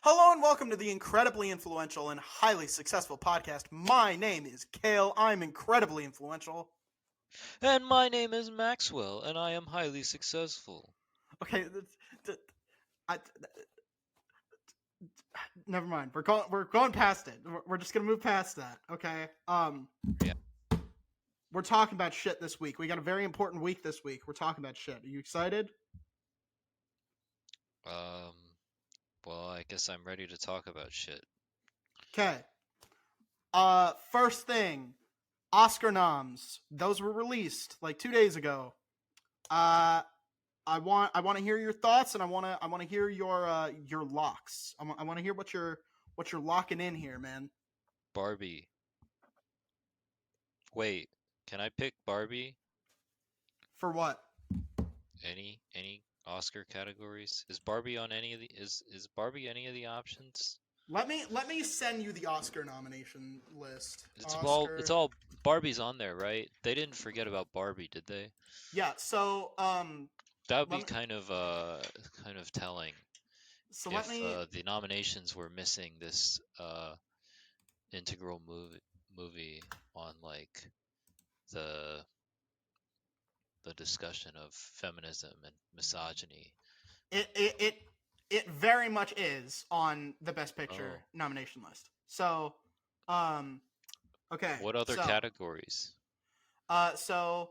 Hello and welcome to the incredibly influential and highly successful podcast. My name is Kale. I'm incredibly influential. And my name is Maxwell, and I am highly successful. Okay, I, never mind. We're going past it. We're just gonna move past that. Okay. Yeah. We're talking about shit this week. We got a very important week this week. We're talking about shit. Are you excited? Um, well, I guess I'm ready to talk about shit. Okay. First thing, Oscar noms. Those were released like 2 days ago. I want to hear your thoughts, and I want to hear your locks. I want to hear what you're locking in here, man. Barbie. Wait, can I pick Barbie? For what? Any Oscar categories? Is Barbie on any of the is Barbie any of the options? Let me send you the Oscar nomination list. It's all Barbie's on there, right? They didn't forget about Barbie, did they? Yeah. So That would let be me, kind of telling let if me the nominations were missing this integral movie on like the the discussion of feminism and misogyny. it it it it very much is on the Best Picture Oh, nomination list. So okay. what other categories? So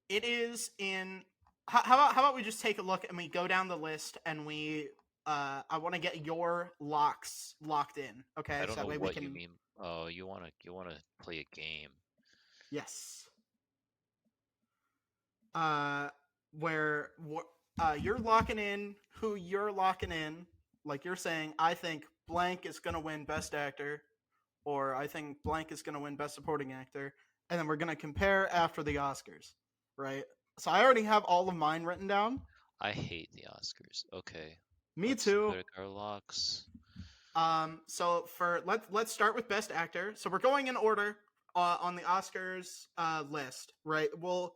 it is in. How about we just take a look and we go down the list and we I want to get your locks locked in. Okay, I so don't that know way we what you can. mean. Oh, you wanna play a game. Yes. Uh, where you're locking in who you're locking in. Like you're saying, I think blank is gonna win Best Actor, or I think blank is gonna win Best Supporting Actor, and then we're gonna compare after the Oscars, right? So I already have all of mine written down. I hate the Oscars. Okay, Me let's too. pick our locks. So for let's start with Best Actor. So we're going in order on the Oscars list, right? We'll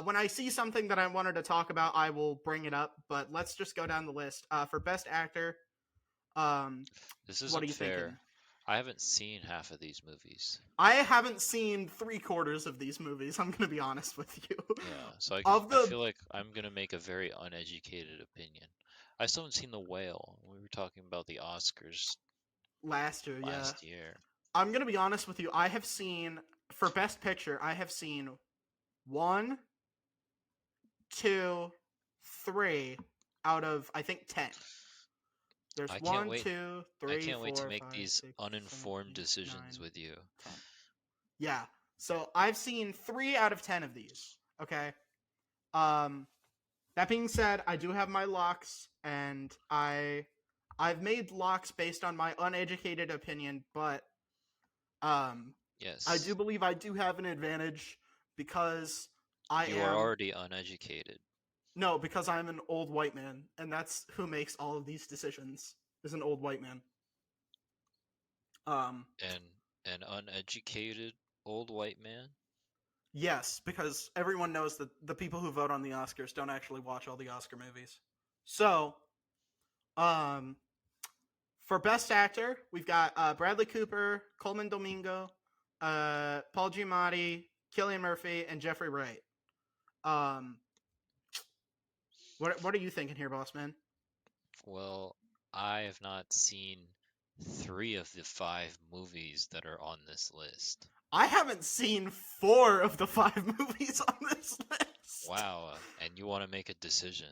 when I see something that I wanted to talk about, I will bring it up. But let's just go down the list. For Best Actor, um, This what are isn't you thinking? fair. I haven't seen half of these movies. I haven't seen 3/4 of these movies. I'm gonna be honest with you. Yeah, so Of I the feel like I'm gonna make a very uneducated opinion. I still haven't seen The Whale. We were talking about the Oscars last year, yeah, last year. I'm gonna be honest with you. I have seen for Best Picture, I have seen one, two, three out of I think 10. There's I can't one, wait. two, I three, can't wait to four, make five, these six, seven, uninformed eight, decisions nine, with you. 10. Yeah. So I've seen 3 out of 10 of these. Okay. Um, that being said, I do have my locks, and I've made locks based on my uneducated opinion, but um, I do Yes, believe I do have an advantage because I you are am already uneducated. no, because I'm an old white man, and that's who makes all of these decisions. Is an old white man. Um, And an uneducated old white man? yes, because everyone knows that the people who vote on the Oscars don't actually watch all the Oscar movies. So, um, for Best Actor, we've got Bradley Cooper, Coleman Domingo, Paul Giamatti, Cillian Murphy, and Jeffrey Wright. Um, what are you thinking here, boss man? Well, I have not seen 3 of the 5 movies that are on this list. I haven't seen 4 of the 5 movies on this list. Wow, and you want to make a decision.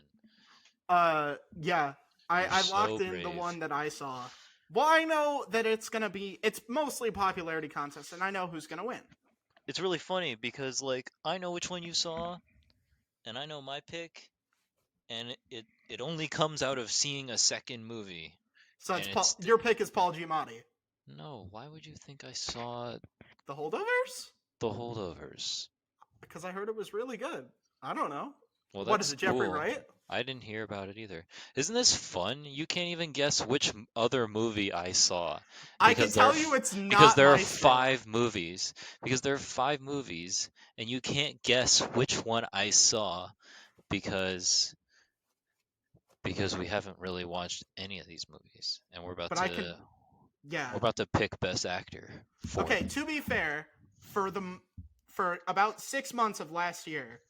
Yeah. You're I so locked in the brave. one that I saw. Well, I know that it's mostly a popularity contest, and I know who's gonna win. It's really funny because, like, I know which one you saw, and I know my pick, and it only comes out of seeing a second movie. So And it's Your pick is Paul Giamatti. no, why would you think I saw The Holdovers? The Holdovers? Because I heard it was really good. I don't know. Well, What is that's it, Jeffrey cool. Wright? I didn't hear about it either. Isn't this fun? You can't even guess which other movie I saw I can because tell you it's because not there are Maestro. 5 movies. Because there are 5 movies, and you can't guess which one I saw because because we haven't really watched any of these movies, and But I can, yeah. we're about to pick best actor for Okay, them. to be fair, for about 6 months of last year,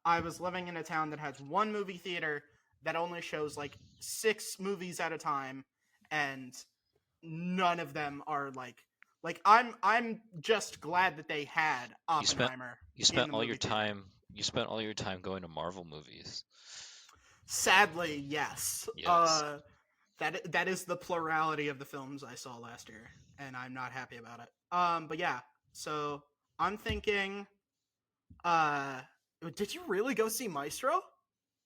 I was living in a town that has one movie theater that only shows like 6 movies at a time, and none of them are like I'm just glad that they had You spent Oppenheimer you in spent the all your movie theater. time you spent all your time going to Marvel movies. Sadly, yes. Yes. That is the plurality of the films I saw last year, and I'm not happy about it. But yeah, so I'm thinking, uh, did you really go see Maestro?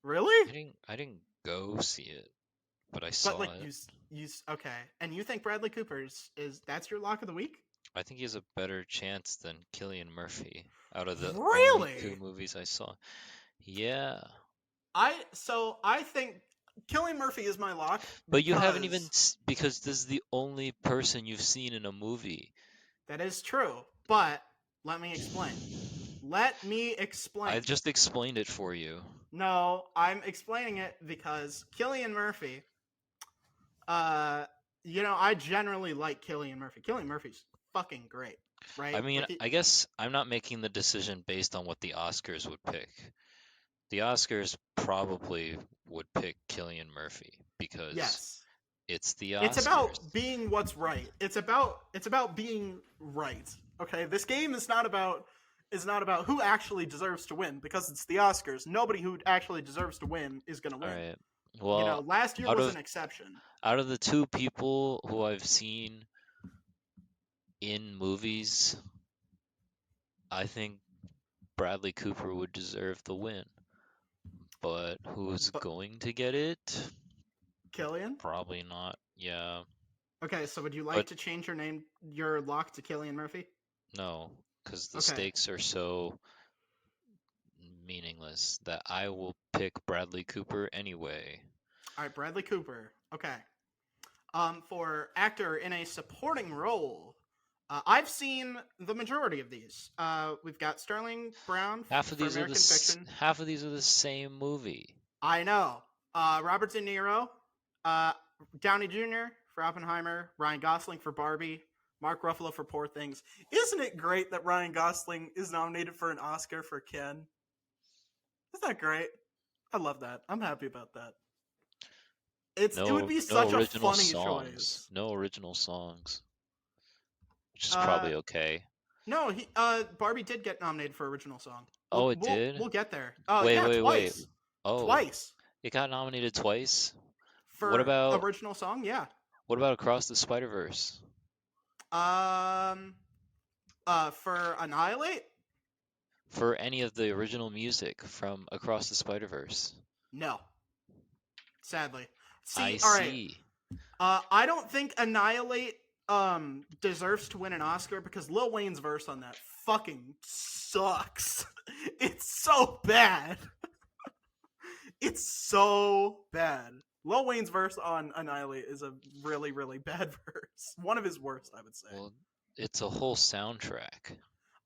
Really? I didn't go see it, but I But saw like it. you okay, and you think Bradley Cooper is that's your lock of the week? I think he has a better chance than Cillian Murphy out of the only two Really? movies I saw. Yeah. I think Killing Murphy is my lock But you haven't even because because this is the only person you've seen in a movie. that is true. But let me explain. Let me I explain. just explained it for you. No, I'm explaining it because Killian Murphy, uh, I generally like Killian Murphy. Killian Murphy's fucking great, I right? mean, I guess I'm not making the decision based on what the Oscars would pick. The Oscars probably would pick Cillian Murphy because Yes. it's the It's Oscars. about being what's right. It's about being right. Okay? This game is not about who actually deserves to win because it's the Oscars. Nobody who actually deserves to win is going to All win. right. Well, Last year out was of an exception. out of the two people who I've seen in movies, I think Bradley Cooper would deserve the win. But who's But going to get it? Killian? Probably not. Yeah. Okay, so would you like But to change your lock to Killian Murphy? no, because the Okay. stakes are so meaningless that I will pick Bradley Cooper anyway. All right, Bradley Cooper. Okay. For actor in a supporting role, I've seen the majority of these. We've got Sterling Brown for American Fiction. Half of these are the same movie. I know. Robert De Niro, uh, Downey Jr. for Oppenheimer, Ryan Gosling for Barbie, Mark Ruffalo for Poor Things. Isn't it great that Ryan Gosling is nominated for an Oscar for Ken? Isn't that great? I love that. I'm happy about that. It would be No such a original funny songs. choice. No original songs, which is Uh, probably okay. no, Barbie did get nominated for original song. We'll Oh, it we'll did? we'll get there. Wait, Yeah, wait, wait. twice, Oh, twice it got nominated twice? What for about original song. Yeah. Across the Spider-Verse? Um. For Annihilate. For any of the original music from Across the Spider-Verse? No, sadly. I See, all right. see. I don't think Annihilate deserves to win an Oscar because Lil Wayne's verse on that fucking sucks. It's so bad. It's so bad. Lil Wayne's verse on Annihilate is a really, really bad verse. One of his worst, I would say. Well, it's a whole soundtrack.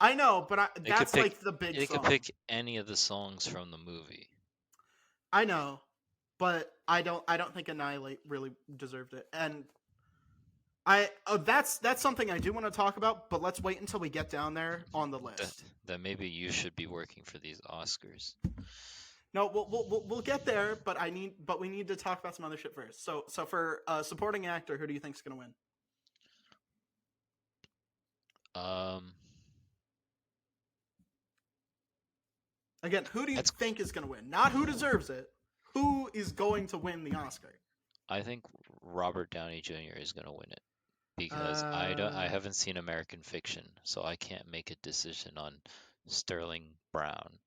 I know, but It could that's pick like the big it could song. pick any of the songs from the movie. I know, but I don't think Annihilate really deserved it. And that's something I do want to talk about, but let's wait until we get down there on the That list. that maybe you should be working for these Oscars. No, we'll get there, but we need to talk about some other shit first. So for supporting actor, who do you think's gonna win? Um, Again, who do you that's think is gonna win? Not who deserves it. Who is going to win the Oscar? I think Robert Downey Jr. is gonna win it because I Uh, haven't seen American Fiction, so I can't make a decision on Sterling Brown.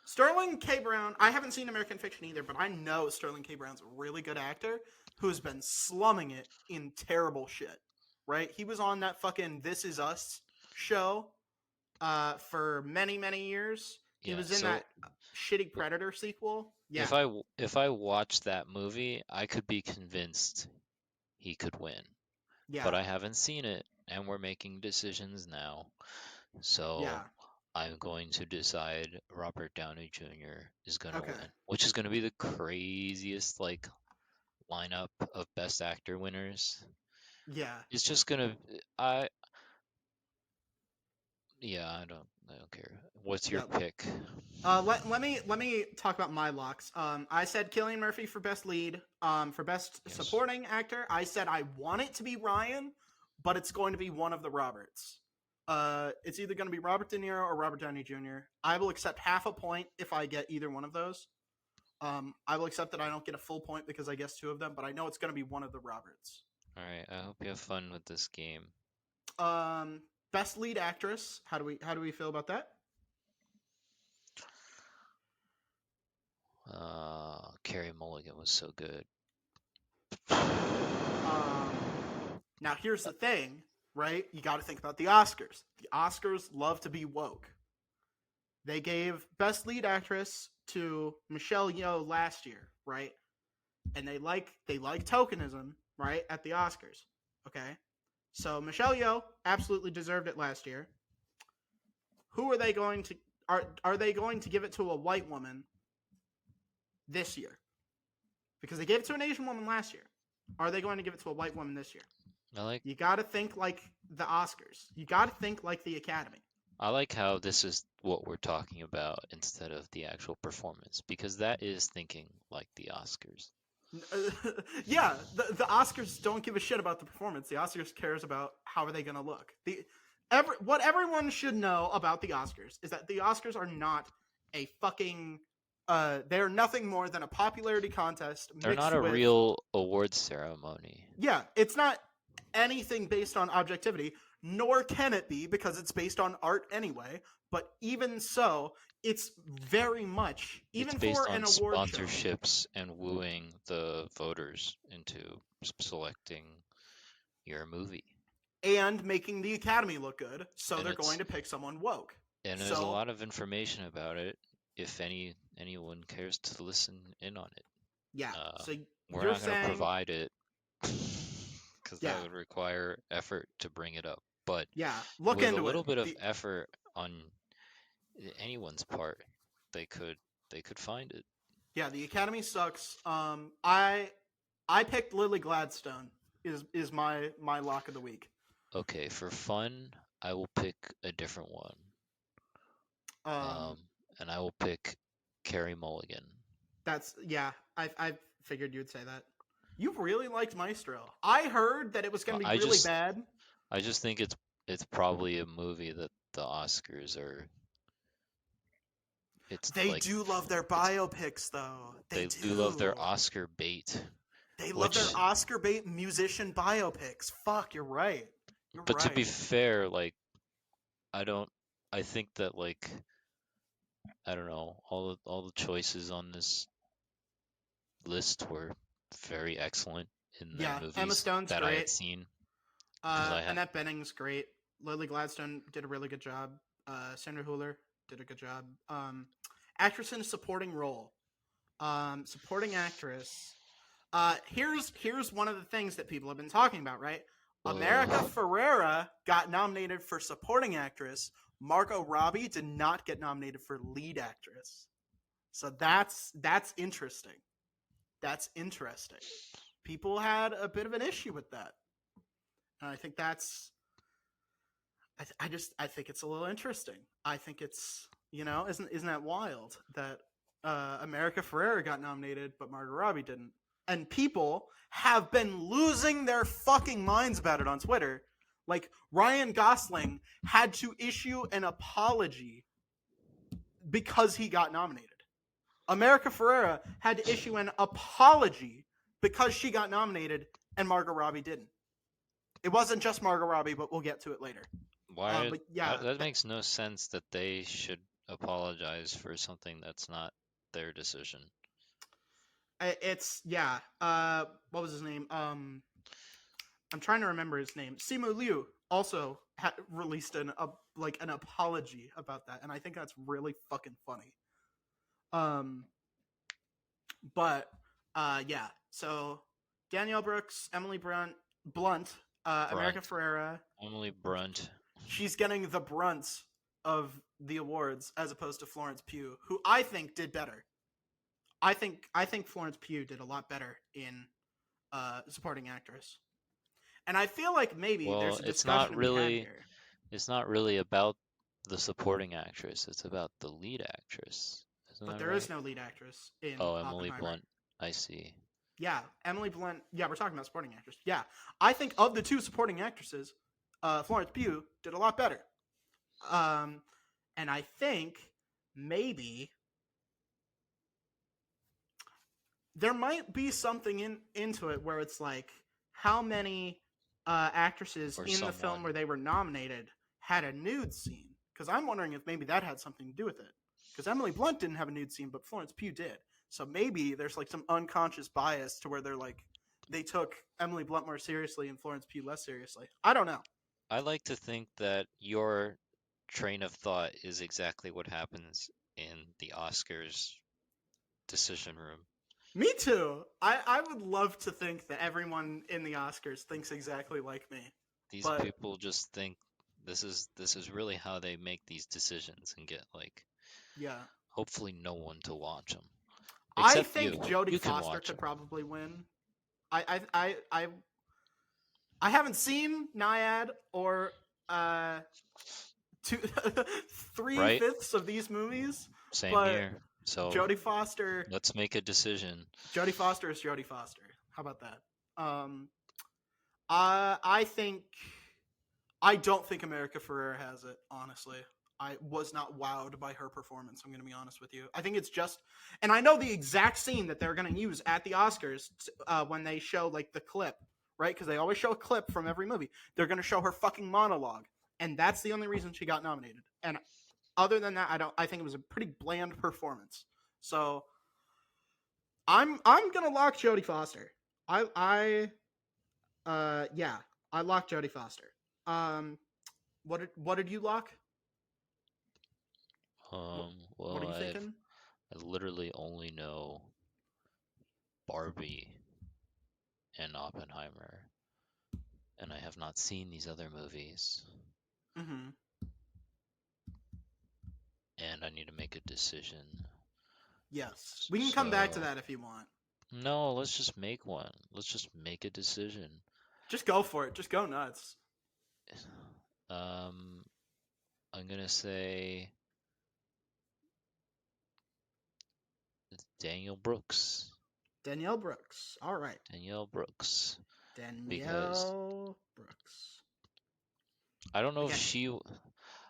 Sterling K. Brown. I haven't seen American Fiction either, but I know Sterling K. Brown's a really good actor who's been slumming it in terrible shit. Right? He was on that fucking This Is Us show for many, many years. He Yeah, was in so that shitty Predator sequel. Yeah, if I watched that movie, I could be convinced he could win. yeah, But I haven't seen it, and we're making decisions now. So yeah. I'm going to decide Robert Downey Jr. is gonna Okay. win, which is gonna be the craziest like lineup of Best Actor winners, Yeah. it's just gonna. I yeah, I don't care. What's your Yeah. pick? Let me talk about my locks. I said Cillian Murphy for best lead. For best Yes. supporting actor, I said I want it to be Ryan, but it's going to be one of the Roberts. It's either going to be Robert De Niro or Robert Downey Jr. I will accept half a point if I get either one of those. I will accept that I don't get a full point because I guess two of them, but I know it's going to be one of the Roberts. All right. I hope you have fun with this game. Um, best lead actress. How do we feel about that? Carrie Mulligan was so good. Now here's the thing, right? You got to think about the Oscars. The Oscars love to be woke. They gave best lead actress to Michelle Yeoh last year, right? And they like tokenism, right, at the Oscars. Okay? So Michelle Yeoh absolutely deserved it last year. Who are they going to are they going to give it to a white woman this year? Because they gave it to an Asian woman last year. Are they going to give it to a white woman this year? I like You got to think like the Oscars. You got to think like the Academy. I like how this is what we're talking about instead of the actual performance, because that is thinking like the Oscars. Yeah, the Oscars don't give a shit about the performance. The Oscars cares about how are they going to look. What everyone should know about the Oscars is that the Oscars are not a fucking they're nothing more than a popularity contest They're mixed not a with real awards ceremony. yeah, it's not anything based on objectivity, nor can it be because it's based on art anyway. But even so, it's very much It's even based for on an award show sponsorships and wooing the voters into selecting your movie. and making the Academy look good. So And they're it's going to pick someone woke. and there's a So lot of information about it if anyone cares to listen in on it. yeah, Uh, so we're you're not going to saying provide it because yeah, that would require effort to bring it up. But yeah. Look with a into it. little bit of effort on anyone's part, they could find it. Yeah, the Academy sucks. I picked Lily Gladstone is my lock of the week. Okay, for fun, I will pick a different one. Um, And I will pick Carrie Mulligan. that's yeah. I figured you would say that. You really liked Maestro. I heard that it was going to be really bad. I just think it's probably a movie that the Oscars are. It's They like do love their biopics, though. They do love their do. Oscar bait. They love Which, their Oscar bait musician biopics. Fuck, you're right. You're but to right. be fair, like I don't. I think that like I don't know all the choices on this list were very excellent in their Yeah, Emma movies Stone's that I had great. seen. Because I had Annette Bening's great. Lily Gladstone did a really good job. Sandra Hüller did a good job. Actress in a supporting role. Supporting actress. Here's one of the things that people have been talking about, right? America Ferrera got nominated for supporting actress. Margot Robbie did not get nominated for lead actress. So that's interesting. That's interesting. People had a bit of an issue with that. And I think that's I think it's a little interesting. I think it's isn't that wild that America Ferrera got nominated but Margot Robbie didn't, and people have been losing their fucking minds about it on Twitter. Like Ryan Gosling had to issue an apology because he got nominated. America Ferrera had to issue an apology because she got nominated and Margot Robbie didn't. It wasn't just Margot Robbie, but we'll get to it later. Why? But yeah, That makes no sense that they should apologize for something that's not their decision. it's yeah. What was his name? I'm trying to remember his name. Simu Liu also released an apology about that, and I think that's really fucking funny. But yeah. So Danielle Brooks, Emily Blunt, America Ferrera. Emily Brunt. She's getting the brunt of the awards as opposed to Florence Pugh, who I think did better. I think Florence Pugh did a lot better in supporting actress. And I feel like maybe Well, there's a discussion to be had here. it's not really about the supporting actress. It's about the lead actress. Isn't But that there is right? no lead actress in Oh, Emily Oppenheimer. Blunt. I see. Yeah, Emily Blunt. Yeah, we're talking about supporting actress. Yeah, I think of the two supporting actresses, Florence Pugh did a lot better. Um, and I think maybe there might be something into it where it's like how many actresses Or in the film someone. where they were nominated had a nude scene, because I'm wondering if maybe that had something to do with it, because Emily Blunt didn't have a nude scene but Florence Pugh did, so maybe there's like some unconscious bias to where they're like they took Emily Blunt more seriously and Florence Pugh less seriously. I don't know. I like to think that your train of thought is exactly what happens in the Oscars decision room. Me too. I would love to think that everyone in the Oscars thinks exactly like me, These but people just think this is really how they make these decisions and get like yeah. hopefully no one to watch them I except think you. Jodie You can Foster watch could them. probably win. I haven't seen Naiad or uh two three Right? fifths of these movies, Same but here. So Jodie Foster let's make a decision. Jodie Foster is Jodie Foster. How about that? I think I don't think America Ferrera has it, honestly. I was not wowed by her performance, I'm going to be honest with you. I think it's just, and I know the exact scene that they're going to use at the Oscars when they show like the clip, right? Because they always show a clip from every movie. They're going to show her fucking monologue, and that's the only reason she got nominated. And other than that, I don't. I think it was a pretty bland performance. So I'm gonna lock Jodie Foster. Yeah, I locked Jodie Foster. Um, what did you lock? What, what are Well, you thinking? I literally only know Barbie and Oppenheimer, and I have not seen these other movies, Mm-hmm. and I need to make a decision. Yes, we can come back to So, that if you want. no, let's just make one. Let's just make a decision. Just go for it. Just go nuts. Um, I'm gonna say Daniel Brooks. Danielle Brooks. All right, Danielle Brooks. Because Danielle Brooks. I don't know if Again, she.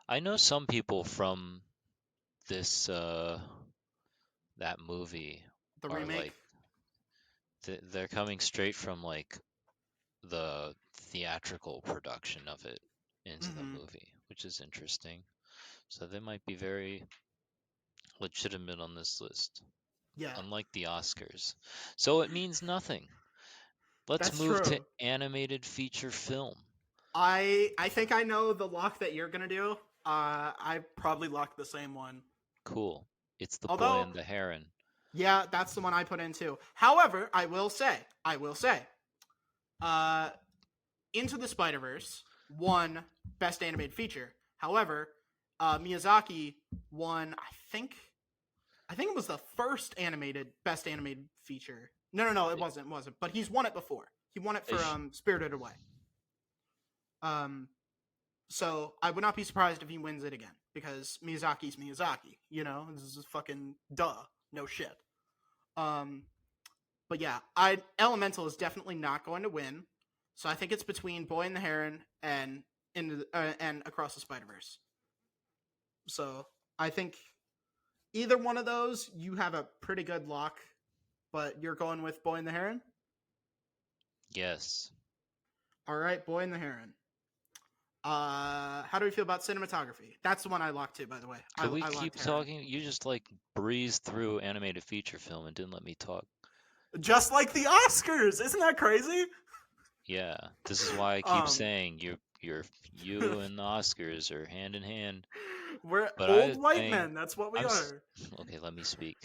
I know some people from this that movie the are remake. like they're coming straight from like the theatrical production of it into the Mm-hmm. movie, which is interesting. So they might be very legitimate on this list, Yeah, unlike the Oscars. So it means nothing. Let's that's move to true. animated feature film. I think I know the lock that you're gonna do. I probably locked the same one. Cool. It's The Boy Although, and the Heron. yeah, that's the one I put in too. However, I will say, uh, Into the Spider Verse won Best Animated Feature. However, Miyazaki won. I think it was the first animated Best Animated Feature. No, it wasn't. It wasn't. But he's won it before. He won it for If Spirited Away. Um, so I would not be surprised if he wins it again because Miyazaki's Miyazaki. You know, this is fucking duh. No shit. Um, but yeah, I Elemental is definitely not going to win. So I think it's between Boy and the Heron and Across the Spider Verse. So I think either one of those you have a pretty good lock, but you're going with Boy and the Heron. yes, All right, Boy and the Heron. How do we feel about cinematography? That's the one I locked too, by the way. could we I keep locked Heron. talking? You just like breezed through animated feature film and didn't let me talk. Just like the Oscars, isn't that crazy? Yeah, this is why I keep Um, saying you and the Oscars are hand in hand. we're But I old white think men. That's what we I'm s- are. okay. Let me speak.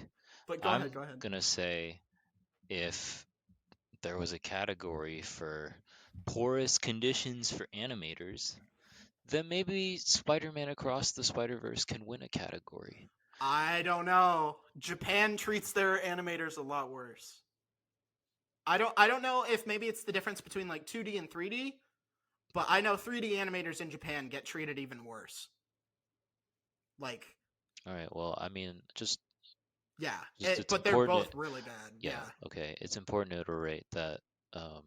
But go ahead. I'm Go ahead. gonna say if there was a category for poorest conditions for animators, then maybe Spider-Man Across the Spider-Verse can win a category. I don't know. Japan treats their animators a lot worse. I don't know if maybe it's the difference between like 2D and 3D, but I know 3D animators in Japan get treated even worse. Like, All right. Well, I mean, yeah, just it's but they're important. both really bad. Yeah. Yeah. Okay. It's important to iterate that. Um,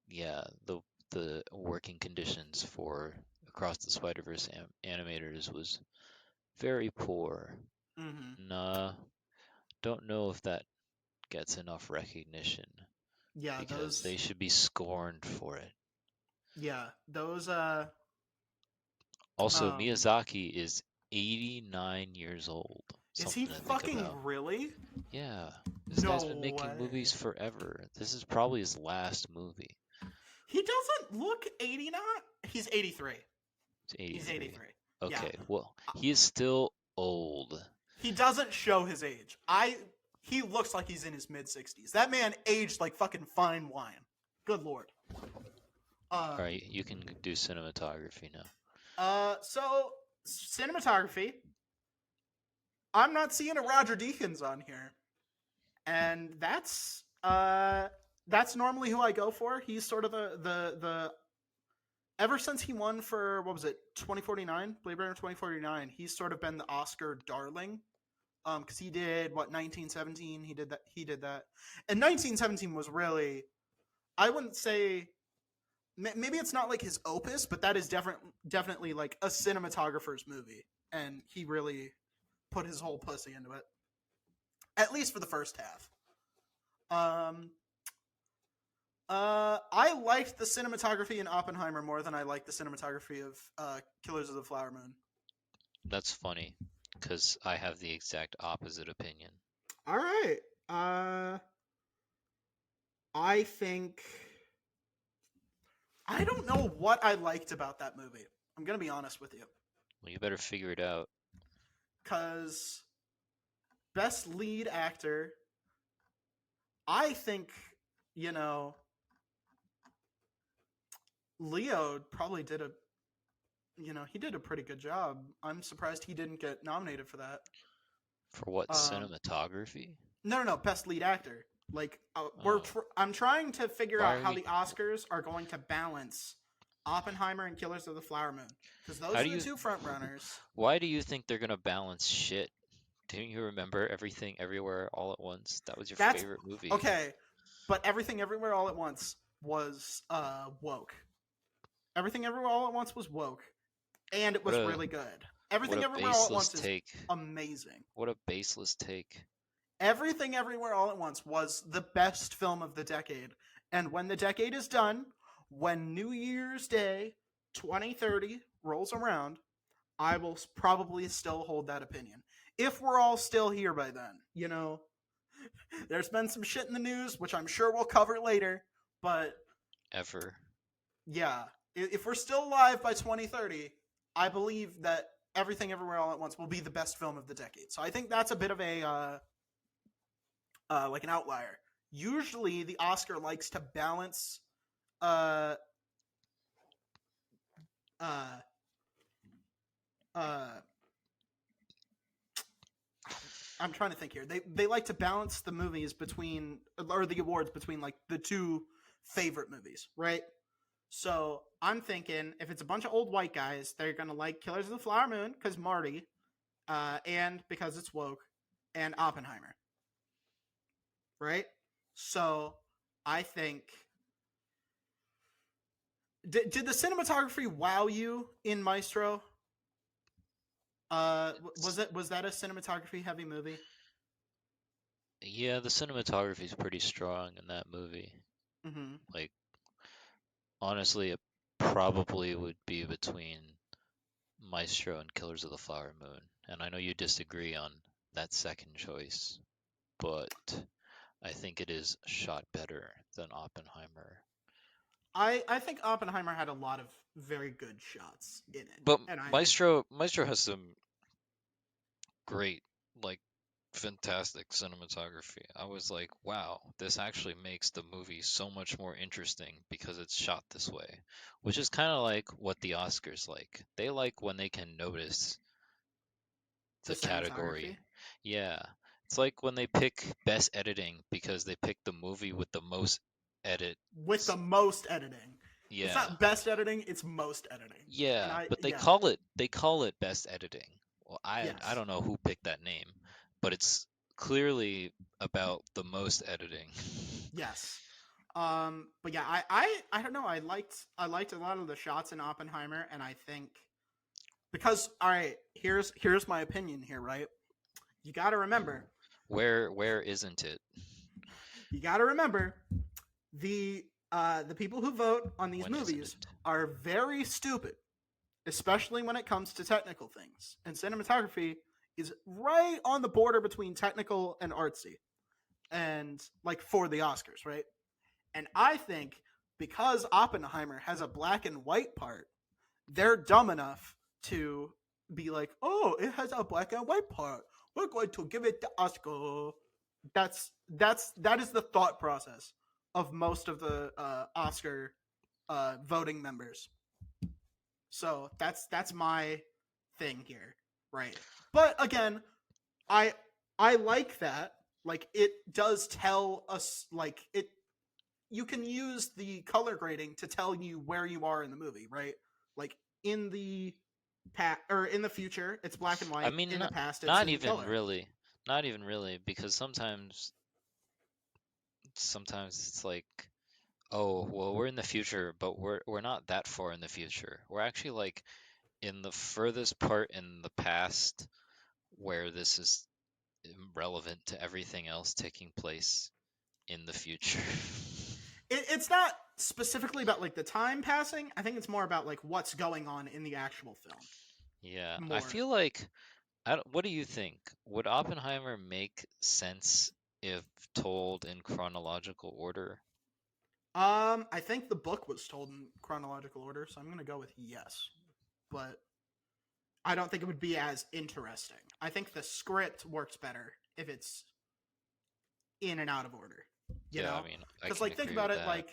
yeah, the working conditions for Across the Spider-Verse animators was very poor. Mm-hmm. Nah, don't know if that gets enough recognition Yeah, because they those. should be scorned for it. Yeah, those. Also, Um. Miyazaki is 89 years old. Is he Something to think fucking about. really? Yeah, this guy's been No making movies way. forever. This is probably his last movie. He doesn't look 89. He's 83. He's He's 83. 83. Yeah. Okay, well, Uh, he is still old. He doesn't show his age. He looks like he's in his mid 60s. That man aged like fucking fine wine. Good lord. All Um right, you can do cinematography now. so cinematography. I'm not seeing a Roger Deakins on here. And that's normally who I go for. He's sort of the ever since he won for what was it 2049 Blade Runner 2049, he's sort of been the Oscar darling. Because he did what 1917, he did that, and 1917 was really, I wouldn't say, maybe it's not like his opus, but that is definitely like a cinematographer's movie, and he really put his whole pussy into it, at least for the first half. Um, I liked the cinematography in Oppenheimer more than I liked the cinematography of Killers of the Flower Moon. That's funny, because I have the exact opposite opinion. All right. Uh, I think I don't know what I liked about that movie. I'm gonna be honest with you, Well, you better figure it out. because best lead actor, I think, you know, Leo probably did a, he did a pretty good job. I'm surprised he didn't get nominated for that. For what, Um, cinematography? no, best lead actor. Like, Oh, I'm trying to figure why out are how you? the Oscars are going to balance Oppenheimer and Killers of the Flower Moon, because How those do are the you? two front runners. Why do you think they're gonna balance shit? Don't you remember Everything Everywhere All at Once? That was your That's favorite movie. okay, but Everything Everywhere All at Once was woke. Everything Everywhere All at Once was woke, and it What was a really good. what Everything a Everywhere All at baseless Once is take. amazing. What a baseless take. Everything Everywhere All at Once was the best film of the decade. And when the decade is done, when New Year's Day 2030 rolls around, I will probably still hold that opinion. If we're all still here by then, there's been some shit in the news, which I'm sure we'll cover later. But Ever. yeah, if we're still alive by 2030, I believe that Everything Everywhere All at Once will be the best film of the decade. So I think that's a bit of a like an outlier. Usually, the Oscar likes to balance. Uh, uh, uh, I'm trying to think here. They like to balance the movies between, or the awards between, like the two favorite movies, right? So I'm thinking if it's a bunch of old white guys, they're gonna like Killers of the Flower Moon because Marty, and because it's woke, and Oppenheimer, right? So I think, did the cinematography wow you in Maestro? Was that a cinematography heavy movie? Yeah, the cinematography is pretty strong in that movie. Mm-hmm. Like, honestly, it probably would be between Maestro and Killers of the Flower Moon. And I know you disagree on that second choice, but I think it is shot better than Oppenheimer. I think Oppenheimer had a lot of very good shots in it, But and I Maestro has some great, like, fantastic cinematography. I was like, wow, this actually makes the movie so much more interesting because it's shot this way, which is kind of like what the Oscars like. They like when they can notice the the category. cinematography. Yeah, It's like when they pick best editing because they pick the movie with the most edit. with the most editing. It's Yeah. not best editing, it's most editing. And Yeah, but yeah, they call it best editing. Well, I yes. don't know who picked that name, but it's clearly about the most editing. Yes. But yeah, I don't know. I liked a lot of the shots in Oppenheimer, and I think because all right, here's my opinion here, right? You got to remember, Where isn't it? you got to remember the people who vote on these When isn't movies it? are very stupid, especially when it comes to technical things. And cinematography is right on the border between technical and artsy, and like for the Oscars, right? And I think because Oppenheimer has a black and white part, they're dumb enough to be like, "Oh, it has a black and white part. We're going to give it the Oscar." That is the thought process of most of the Oscar voting members. So that's my thing here, right? But again, I I like that. Like it does tell us like it you can use the color grading to tell you where you are in the movie, right? Like in the or in the future, it's black and I white. mean, In the past, it's not in even color. really. Not even really, because sometimes it's like, oh, well, we're in the future, but we're not that far in the future. We're actually like in the furthest part in the past where this is relevant to everything else taking place in the future. It's not specifically about like the time passing. I think it's more about like what's going on in the actual film. Yeah, I More. feel like what do you think? Would Oppenheimer make sense if told in chronological order? I think the book was told in chronological order, so I'm gonna go with yes. But I don't think it would be as interesting. I think the script works better if it's in and out of order. You Yeah, I know, mean, I because can like think agree about with it. that. Like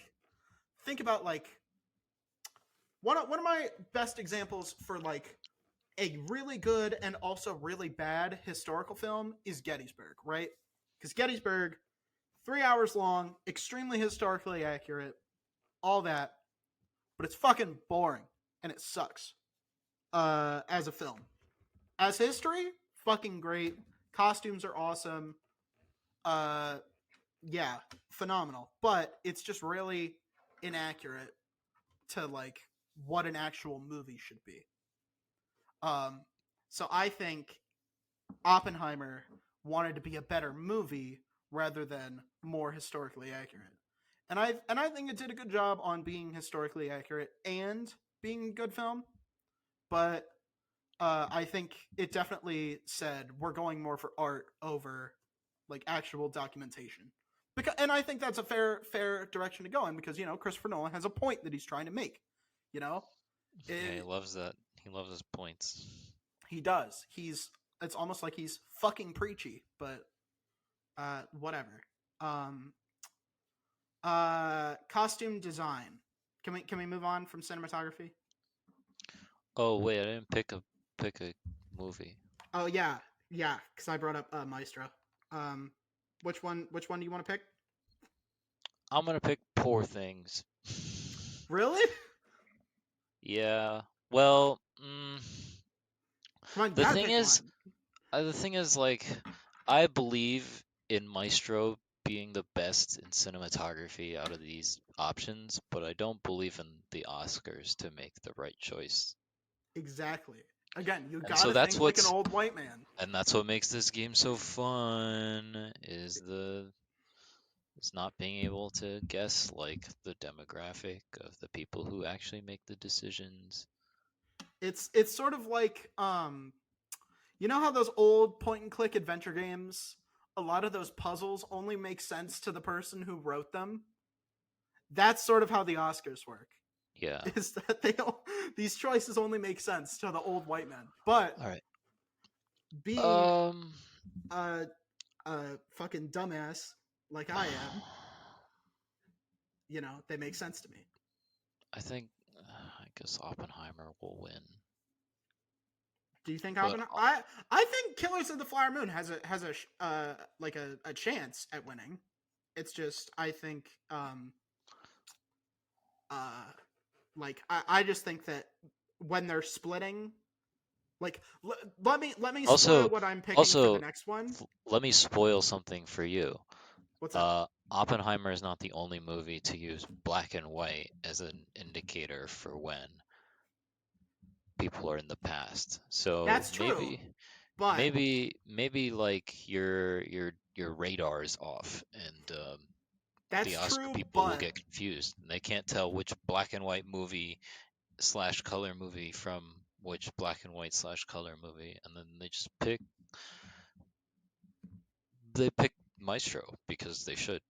think about like one of my best examples for like a really good and also really bad historical film is Gettysburg, right? Because Gettysburg, 3 hours long, extremely historically accurate, all that, but it's fucking boring and it sucks. As a film, as history, fucking great. Costumes are awesome. Uh, yeah, phenomenal. But it's just really inaccurate to like what an actual movie should be. Um, so I think Oppenheimer wanted to be a better movie rather than more historically accurate. And I think it did a good job on being historically accurate and being a good film. But I think it definitely said we're going more for art over like actual documentation. And I think that's a fair direction to go in because Christopher Nolan has a point that he's trying to make. You know, Yeah, he it, loves that. He loves his points. he does. It's almost like he's fucking preachy, but whatever. Um, costume design. Can we move on from cinematography? Oh wait, I didn't pick a movie. Oh yeah, yeah. Because I brought up Maestro. Um, which one do you want to pick? I'm gonna pick Poor Things. Really? Yeah. Well, Come on, you the gotta thing pick is, one. the thing is, like, I believe in Maestro being the best in cinematography out of these options, but I don't believe in the Oscars to make the right choice. Exactly. Again, you And so gotta think like an old white man. that's what makes this game so fun is not being able to guess like the demographic of the people who actually make the decisions. It's sort of like you know how those old point and click adventure games, a lot of those puzzles only make sense to the person who wrote them. That's sort of how the Oscars work. Yeah. Is that these choices only make sense to the old white man, but All right. being Um a fucking dumbass like I am, they make sense to me. I think I guess Oppenheimer will win. Do you think But Oppenheimer? I think Killers of the Flower Moon has a chance at winning. It's just I think I just think that when they're splitting, like let me spoil also, what I'm picking for the also, next one. let me spoil something for you. What's up? Oppenheimer is not the only movie to use black and white as an indicator for when people are in the past. So That's true, but maybe like your radar is off, and the that's Oscar true, people will but get confused. They can't tell which black and white movie slash color movie from which black and white slash color movie, and then they pick Maestro because they should.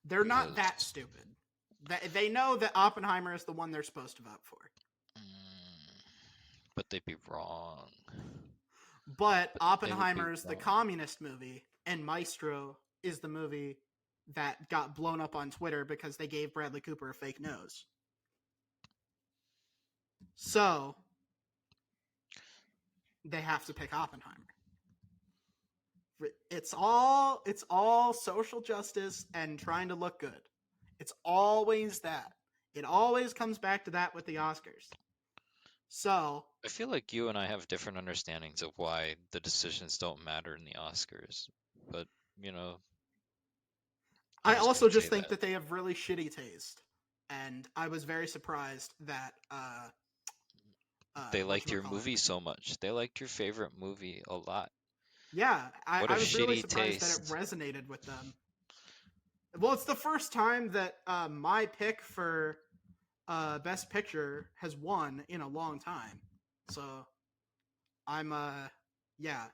they're not that Because stupid. They know that Oppenheimer is the one they're supposed to vote for. mm, but they'd be wrong. But But they would be Oppenheimer is the wrong. communist movie, and Maestro is the movie that got blown up on Twitter because they gave Bradley Cooper a fake nose. So they have to pick Oppenheimer. It's all social justice and trying to look good. It's always that. It always comes back to that with the Oscars. So I feel like you and I have different understandings of why the decisions don't matter in the Oscars. But, you know, I'm I just gonna also just say think that. that they have really shitty taste, and I was very surprised that They liked your whatchamacallit. movie so much. They liked your favorite movie a lot. Yeah, What a I was really shitty surprised that it taste. resonated with them. Well, it's the first time that my pick for Best Picture has won in a long time. So I'm yeah.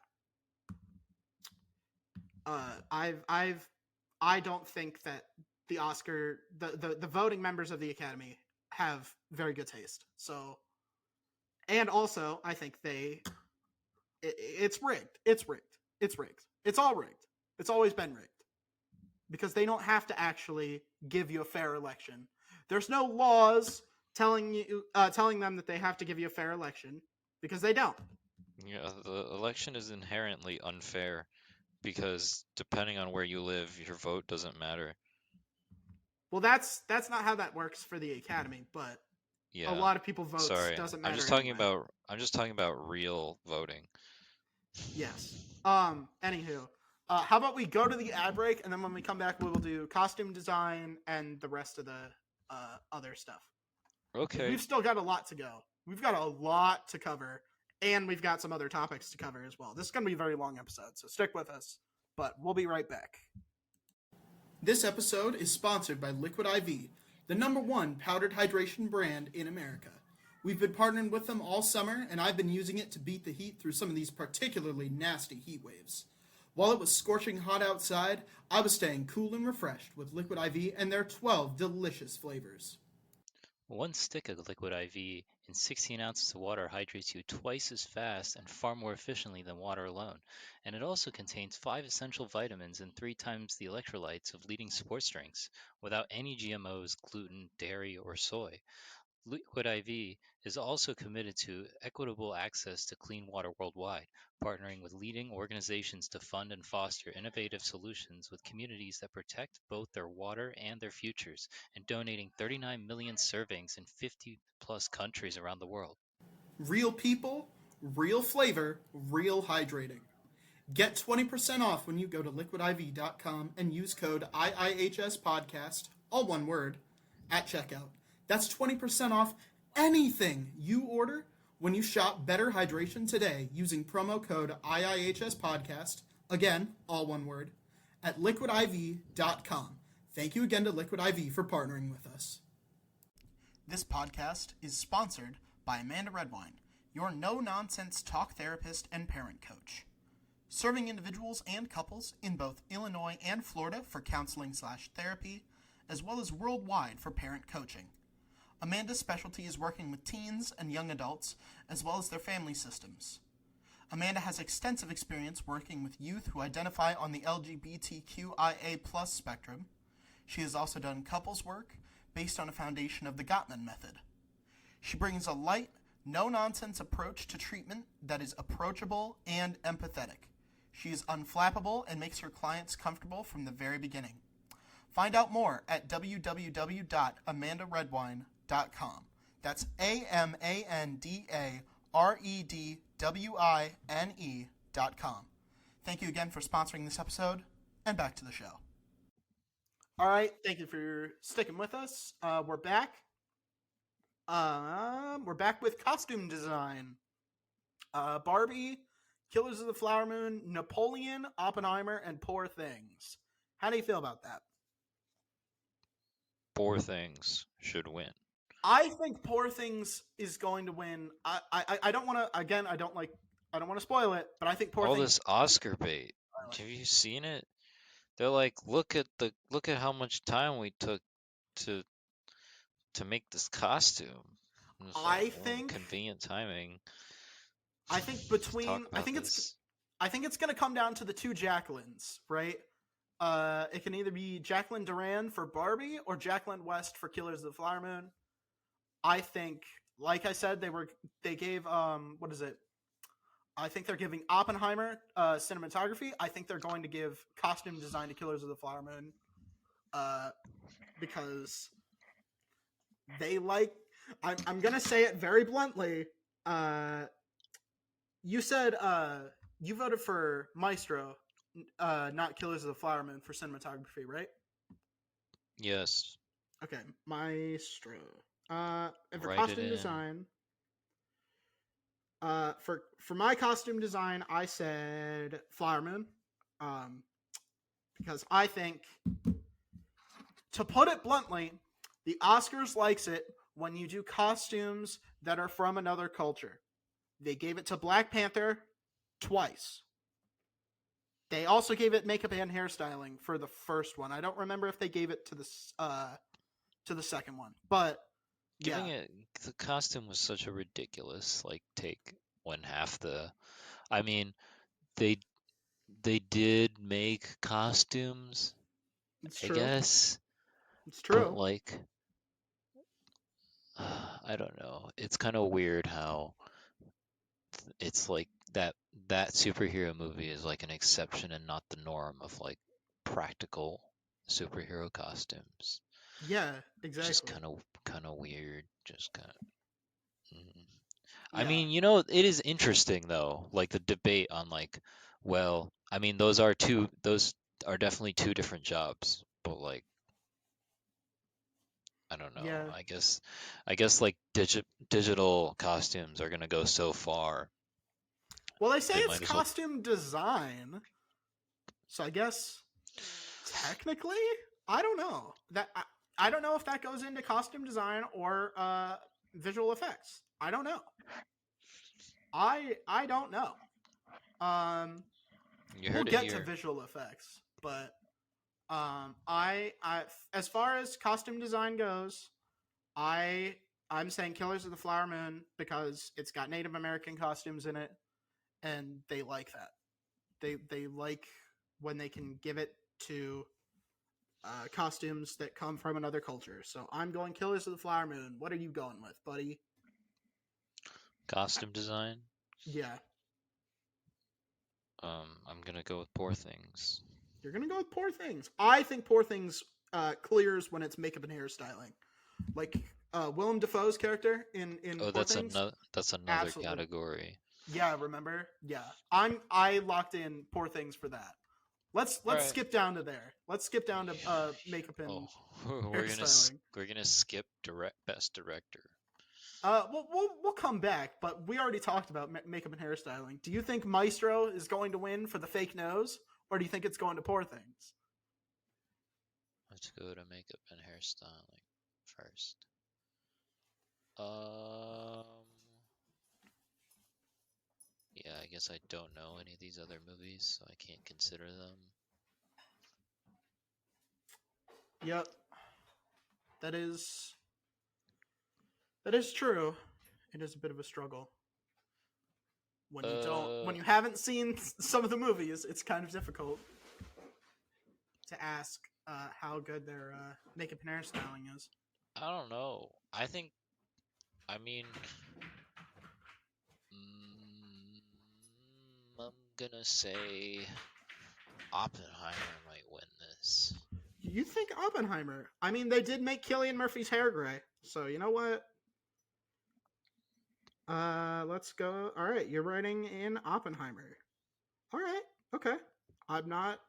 I don't think that the voting members of the Academy have very good taste. So and also I think it's rigged. It's rigged. It's rigged. It's all rigged. It's always been rigged. Because they don't have to actually give you a fair election. There's no laws telling them that they have to give you a fair election because they don't. Yeah, the election is inherently unfair because depending on where you live, your vote doesn't matter. Well, that's not how that works for the Academy, but a Yeah. lot of people votes Sorry. doesn't I'm matter just talking anyway. about I'm just talking about real voting. Yes. Anywho, how about we go to the ad break, and then when we come back, we will do costume design and the rest of the other stuff. Because Okay. we've still got a lot to go. We've got a lot to cover, and we've got some other topics to cover as well. This is going to be a very long episode, so stick with us. But we'll be right back. This episode is sponsored by Liquid IV, the #1 powdered hydration brand in America. We've been partnering with them all summer, and I've been using it to beat the heat through some of these particularly nasty heat waves. While it was scorching hot outside, I was staying cool and refreshed with Liquid IV and their 12 delicious flavors. One stick of liquid IV in 16 ounces of water hydrates you twice as fast and far more efficiently than water alone, and it also contains 5 essential vitamins and 3 times the electrolytes of leading sports drinks, without any GMOs, gluten, dairy, or soy. Liquid IV is also committed to equitable access to clean water worldwide, partnering with leading organizations to fund and foster innovative solutions with communities that protect both their water and their futures, and donating 39 million servings in 50 plus countries around the world. Real people, real flavor, real hydrating. Get 20% off when you go to liquidiv.com and use code IIHSPodcast, all one word, at checkout. That's 20% off anything you order when you shop Better Hydration today using promo code IIHSPodcast, again, all one word, at liquidiv.com. Thank you again to Liquid IV for partnering with us. This podcast is sponsored by Amanda Redwine, your no-nonsense talk therapist and parent coach. Serving individuals and couples in both Illinois and Florida for counseling/therapy, as well as worldwide for parent coaching. Amanda's specialty is working with teens and young adults, as well as their family systems. Amanda has extensive experience working with youth who identify on the LGBTQIA+ spectrum. She has also done couples work based on a foundation of the Gottman method. She brings a light, no-nonsense approach to treatment that is approachable and empathetic. She is unflappable and makes her clients comfortable from the very beginning. Find out more at www.amandaredwine.com. That's AMANDAREDWINE.com. Thank you again for sponsoring this episode, and back to the show. All right, thank you for sticking with us. We're back. We're back with costume design. Barbie, Killers of the Flower Moon, Napoleon, Oppenheimer, and Poor Things. How do you feel about that? Poor Things should win. I think Poor Things is going to win. I don't want to. Again, I don't want to spoil it, but I think Poor All Things. this Oscar bait. Have you seen it? They're like, look at how much time we took to make this costume. I think convenient timing. I think it's going to come down to the two Jacquelines, right? It can either be Jacqueline Duran for Barbie or Jacqueline West for Killers of the Flower Moon. I think, like I said, they gave what is it? I think they're giving Oppenheimer cinematography. I think they're going to give costume design to Killers of the Flower Moon, because they like. I'm gonna say it very bluntly. You said you voted for Maestro, not Killers of the Flower Moon for cinematography, right? Yes. Okay, Maestro. And for Write costume design, for my costume design, I said Flower Moon, because I think, to put it bluntly, the Oscars likes it when you do costumes that are from another culture. They gave it to Black Panther twice. They also gave it makeup and hairstyling for the first one. I don't remember if they gave it to the second one, but giving it the costume was such a ridiculous take when half the. I mean, they did make costumes. It's I true. guess. It's true. But I don't know. It's kind of weird how it's like that superhero movie is like an exception and not the norm of practical superhero costumes. Yeah, exactly. Just kind of weird. Just kind of. Yeah. I mean, it is interesting though, the debate on well, I mean, those are definitely two different jobs, but I don't know. Yeah. I guess digital costumes are gonna go so far. Well, they say it's costume design, so I guess technically, I don't know that. I don't know if that goes into costume design or visual effects. I don't know. I don't know. We'll get to visual effects, but I as far as costume design goes, I'm saying Killers of the Flower Moon because it's got Native American costumes in it, and they like that. They like when they can give it to costumes that come from another culture. So I'm going Killers of the Flower Moon. What are you going with, buddy? Costume design? Yeah. I'm gonna go with Poor Things. You're gonna go with Poor Things. I think Poor Things clears when it's makeup and hairstyling. Like Willem Dafoe's character in Poor Things. That's another category. Yeah, remember? Yeah. I locked in Poor Things for that. Let's skip down to there. Let's skip down to makeup and hairstyling. We're gonna skip best director. We'll come back, but we already talked about makeup and hairstyling. Do you think Maestro is going to win for the fake nose, or do you think it's going to Poor Things? Let's go to makeup and hairstyling first. Yeah, I guess I don't know any of these other movies, so I can't consider them. Yep. That is true. It is a bit of a struggle. When you haven't seen some of the movies, it's kind of difficult to ask how good their makeup and hairstyling is. I don't know. I mean, gonna say Oppenheimer might win this. You think Oppenheimer? I mean, they did make Cillian Murphy's hair gray, so you know what? Let's go. All right, you're writing in Oppenheimer. All right, okay. I'm not.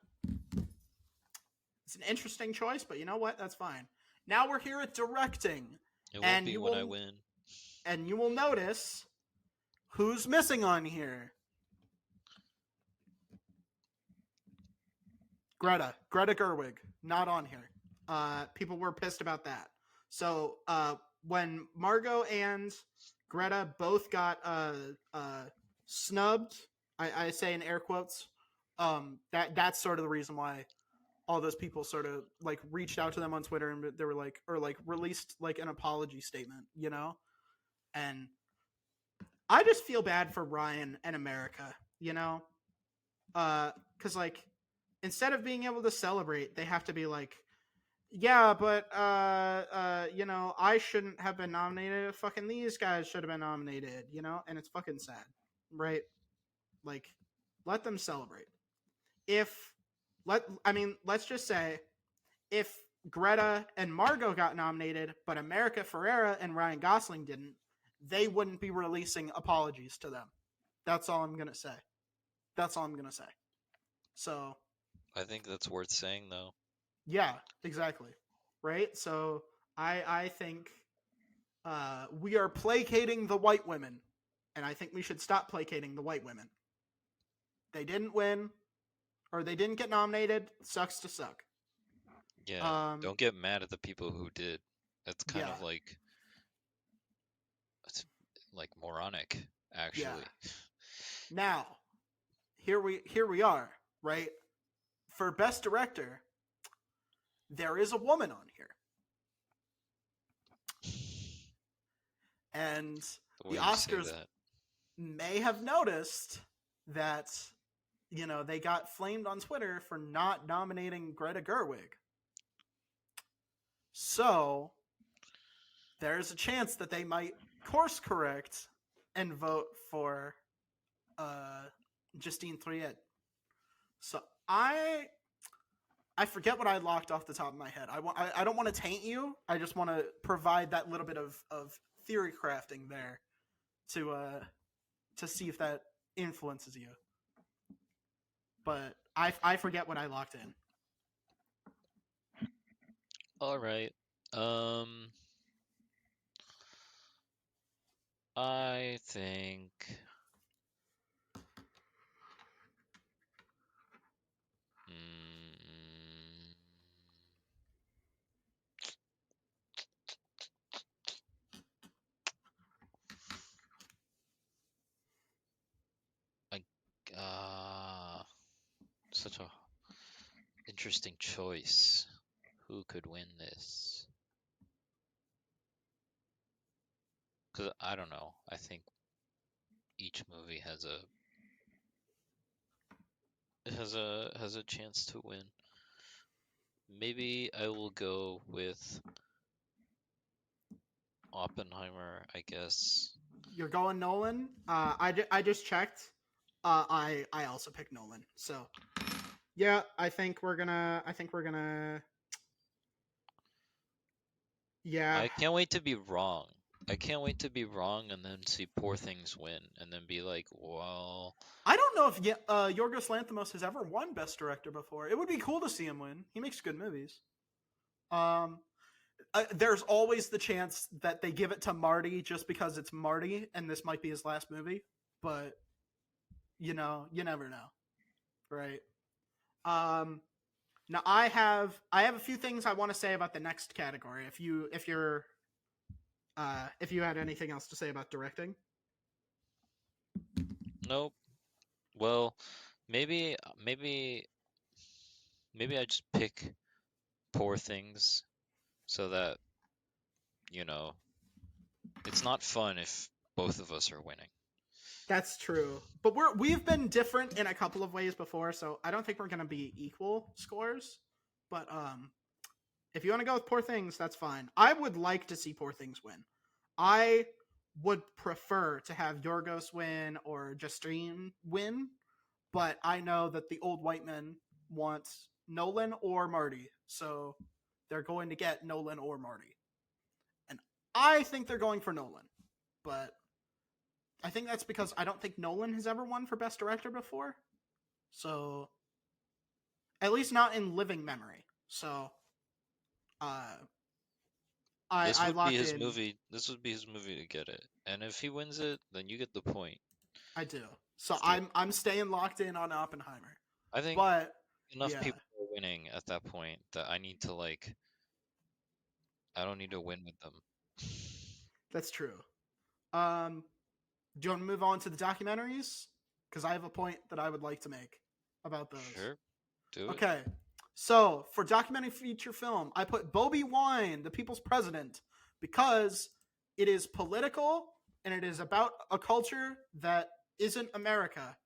It's an interesting choice, but you know what? That's fine. Now we're here at directing, It won't and be you when will I win. and you will notice who's missing on here. Greta Gerwig, not on here. People were pissed about that. So when Margot and Greta both got snubbed, I say in air quotes, that's sort of the reason why all those people sort of like reached out to them on Twitter and they were like, or like released like an apology statement, you know? And I just feel bad for Ryan and America, you know? Cause like instead of being able to celebrate, they have to be like, yeah, but you know, I shouldn't have been nominated. Fucking these guys should have been nominated, you know? And it's fucking sad, right? Like, let them celebrate. Let's just say if Greta and Margot got nominated, but America Ferrera and Ryan Gosling didn't, they wouldn't be releasing apologies to them. That's all I'm gonna say. That's all I'm gonna say. So I think that's worth saying, though. yeah, exactly. Right? So I think we are placating the white women, and I think we should stop placating the white women. They didn't win, or they didn't get nominated. Sucks to suck. Yeah, don't get mad at the people who did. That's kind Yeah. of like, it's like moronic, actually. Now, here we are, right? For best director, there is a woman on here. And The the way you say Oscars that. may have noticed that, you know, they got flamed on Twitter for not nominating Greta Gerwig. So there's a chance that they might course correct and vote for Justine Triet. So I forget what I locked off the top of my head. I don't want to taint you. I just want to provide that little bit of theory crafting there to see if that influences you. But I forget what I locked in. All right. I think I such a interesting choice. Who could win this? Because I don't know. I think each movie has a chance to win. Maybe I will go with Oppenheimer, I guess. You're going Nolan. I just checked. I also picked Nolan. So yeah, I think we're gonna. Yeah. I can't wait to be wrong. I can't wait to be wrong and then see Poor Things win and then be like, well, I don't know if Yorgos Lanthimos has ever won Best Director before. It would be cool to see him win. He makes good movies. There's always the chance that they give it to Marty just because it's Marty and this might be his last movie. But you know, you never know, right? Now I have a few things I want to say about the next category. If you had anything else to say about directing. nope. Well, maybe I just pick Poor Things so that, you know, it's not fun if both of us are winning. That's true, but we've been different in a couple of ways before, so I don't think we're gonna be equal scores. But if you want to go with Poor Things, that's fine. I would like to see Poor Things win. I would prefer to have Yorgos win or Justine win, but I know that the old white men want Nolan or Marty, so they're going to get Nolan or Marty. And I think they're going for Nolan, but I think that's because I don't think Nolan has ever won for Best Director before. So, at least not in living memory. So, uh, This I would be locked his in. movie. This would be his movie to get it. And if he wins it, then you get the point. I do. So Still, I'm staying locked in on Oppenheimer. I think But enough yeah, people are winning at that point that I need to like. I don't need to win with them. that's true. Um, do you want to move on to the documentaries? Because I have a point that I would like to make about those. Sure, do it. Okay. So for documentary feature film, I put Bobby Wine, the People's President, because it is political and it is about a culture that isn't America.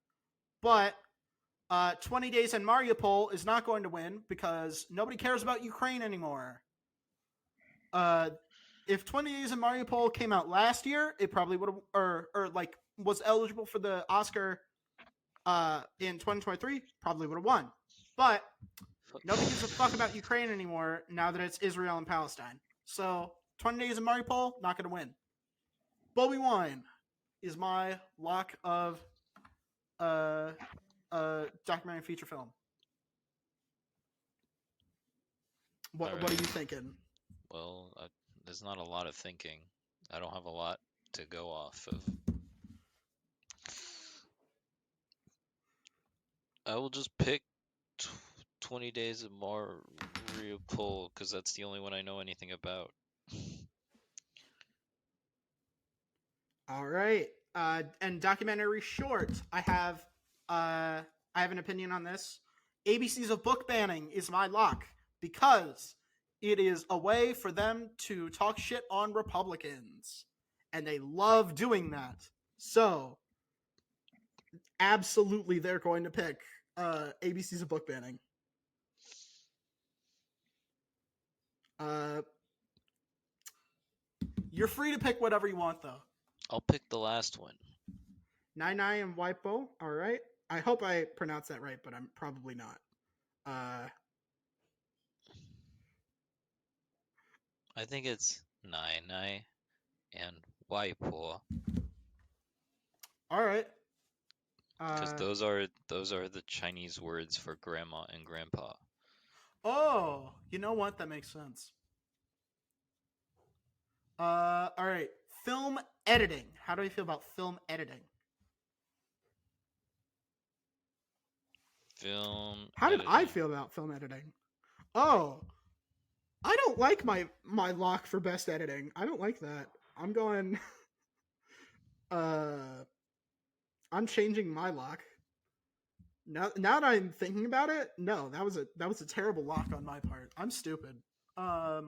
But 20 Days in Mariupol is not going to win because nobody cares about Ukraine anymore. If 20 Days in Mariupol came out last year, it probably would have, or like was eligible for the Oscar in 2023, probably would have won. But nobody gives a fuck about Ukraine anymore now that it's Israel and Palestine. So 20 Days in Mariupol, not going to win. Bobby Wine is my lock of documentary feature film. What are you thinking? Well, there's not a lot of thinking. I don't have a lot to go off of. I will just pick 20 Days of Mariupol because that's the only one I know anything about. All right. And documentary short, I have an opinion on this. ABCs of book banning is my lock because it is a way for them to talk shit on Republicans, and they love doing that. So, absolutely, they're going to pick ABCs of book banning. You're free to pick whatever you want, though. I'll pick the last one. Nine and Wipo. All right. I hope I pronounced that right, but I'm probably not. I think it's Nai and Waipo. All right. Because those are the Chinese words for grandma and grandpa. Oh, you know what? That makes sense. All right. Film editing. How do you feel about film editing? How did I feel about film editing? Oh, I don't like my lock for best editing. I don't like that. I'm going. I'm changing my lock. Now that I'm thinking about it, no, that was a terrible lock on my part. I'm stupid. Yeah.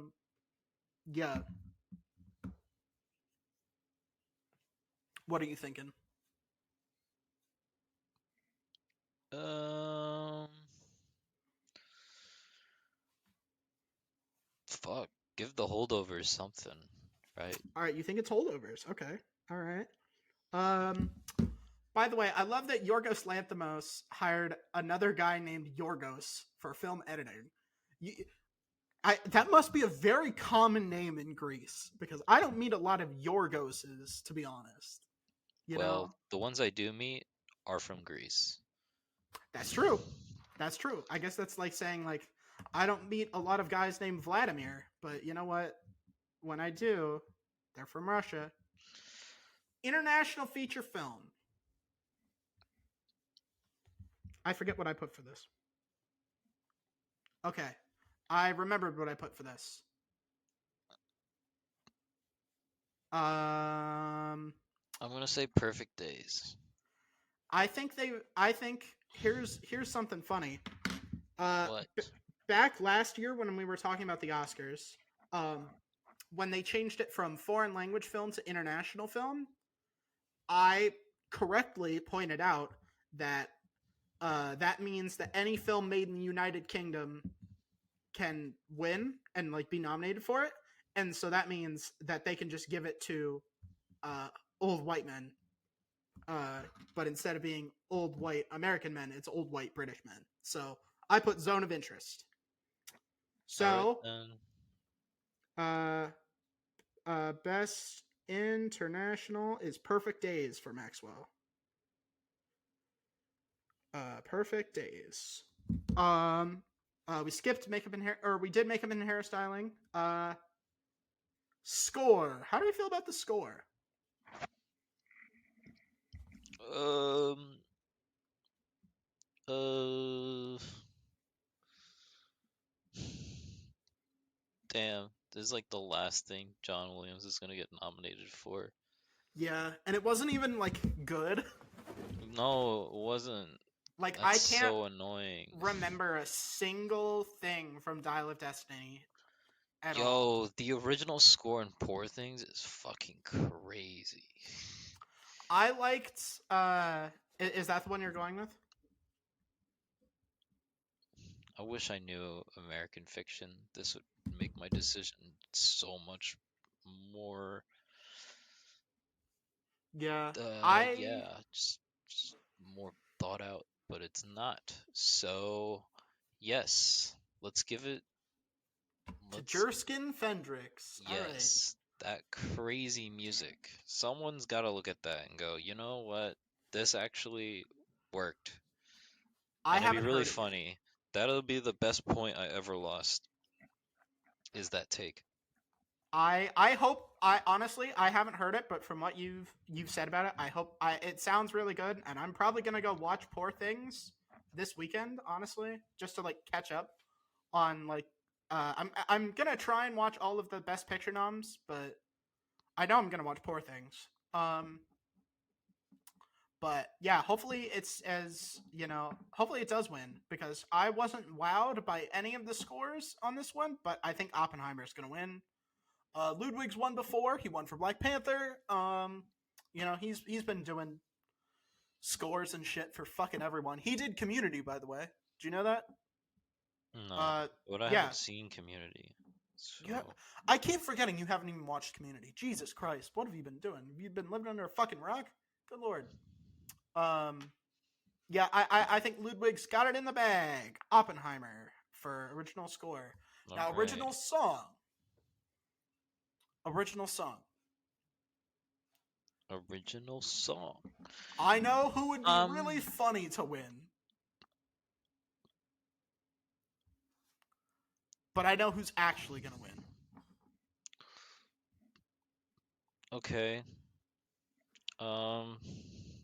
What are you thinking? Fuck. Give the holdovers something, right? All right, you think it's holdovers? Okay. All right. By the way, I love that Yorgos Lanthimos hired another guy named Yorgos for film editing. That must be a very common name in Greece because I don't meet a lot of Yorgoses, to be honest. You know? The ones I do meet are from Greece. That's true. That's true. I guess that's like saying like I don't meet a lot of guys named Vladimir, but you know what? When I do, they're from Russia. International feature film. I forget what I put for this. Okay. I remembered what I put for this. I'm gonna say Perfect Days. I think here's something funny. What? Back last year when we were talking about the Oscars, when they changed it from foreign language film to international film, I correctly pointed out that that means that any film made in the United Kingdom can win and like be nominated for it, and so that means that they can just give it to old white men. but instead of being old white American men, it's old white British men. So I put Zone of Interest. All right So, then. best international is Perfect Days for Maxwell. Perfect Days. We skipped makeup and hair, or we did makeup and hairstyling. Score. How do you feel about the score? Um. Uh. Damn. This is like the last thing John Williams is gonna get nominated for. Yeah, and it wasn't even like good. No, it wasn't. Like I That's can't so annoying. remember a single thing from Dial of Destiny at all. Yo, the original score in Poor Things is fucking crazy. I liked. Is that the one you're going with? I wish I knew American fiction. This would make my decision so much more. Yeah, I Yeah, just more thought out. But it's not. So, yes, let's give it. to Let's Jerskin Fendrix. All right, Yes, that crazy music. Someone's got to look at that and go, you know what? This actually worked. I And it'd be haven't really heard it yet. funny. That'll be the best point I ever lost, is that take. I hope I honestly I haven't heard it, but from what you've said about it, I hope it sounds really good, and I'm probably gonna go watch Poor Things this weekend, honestly, just to like catch up on like I'm gonna try and watch all of the Best Picture noms, but I know I'm gonna watch Poor Things. But yeah, hopefully it's as hopefully it does win because I wasn't wowed by any of the scores on this one, but I think Oppenheimer's gonna win. Ludwig's won before. He won for Black Panther. He's been doing scores and shit for fucking everyone. He did Community, by the way. Do you know that? No, but I Yeah. haven't seen Community. So, I keep forgetting you haven't even watched Community. Jesus Christ, what have you been doing? Have you been living under a fucking rock? Good lord. Yeah, I think Ludwig's got it in the bag. Oppenheimer for original score. Now, all right. original song. Original song. Original song. I know who would be Um, really funny to win. But I know who's actually going to win. okay. Um,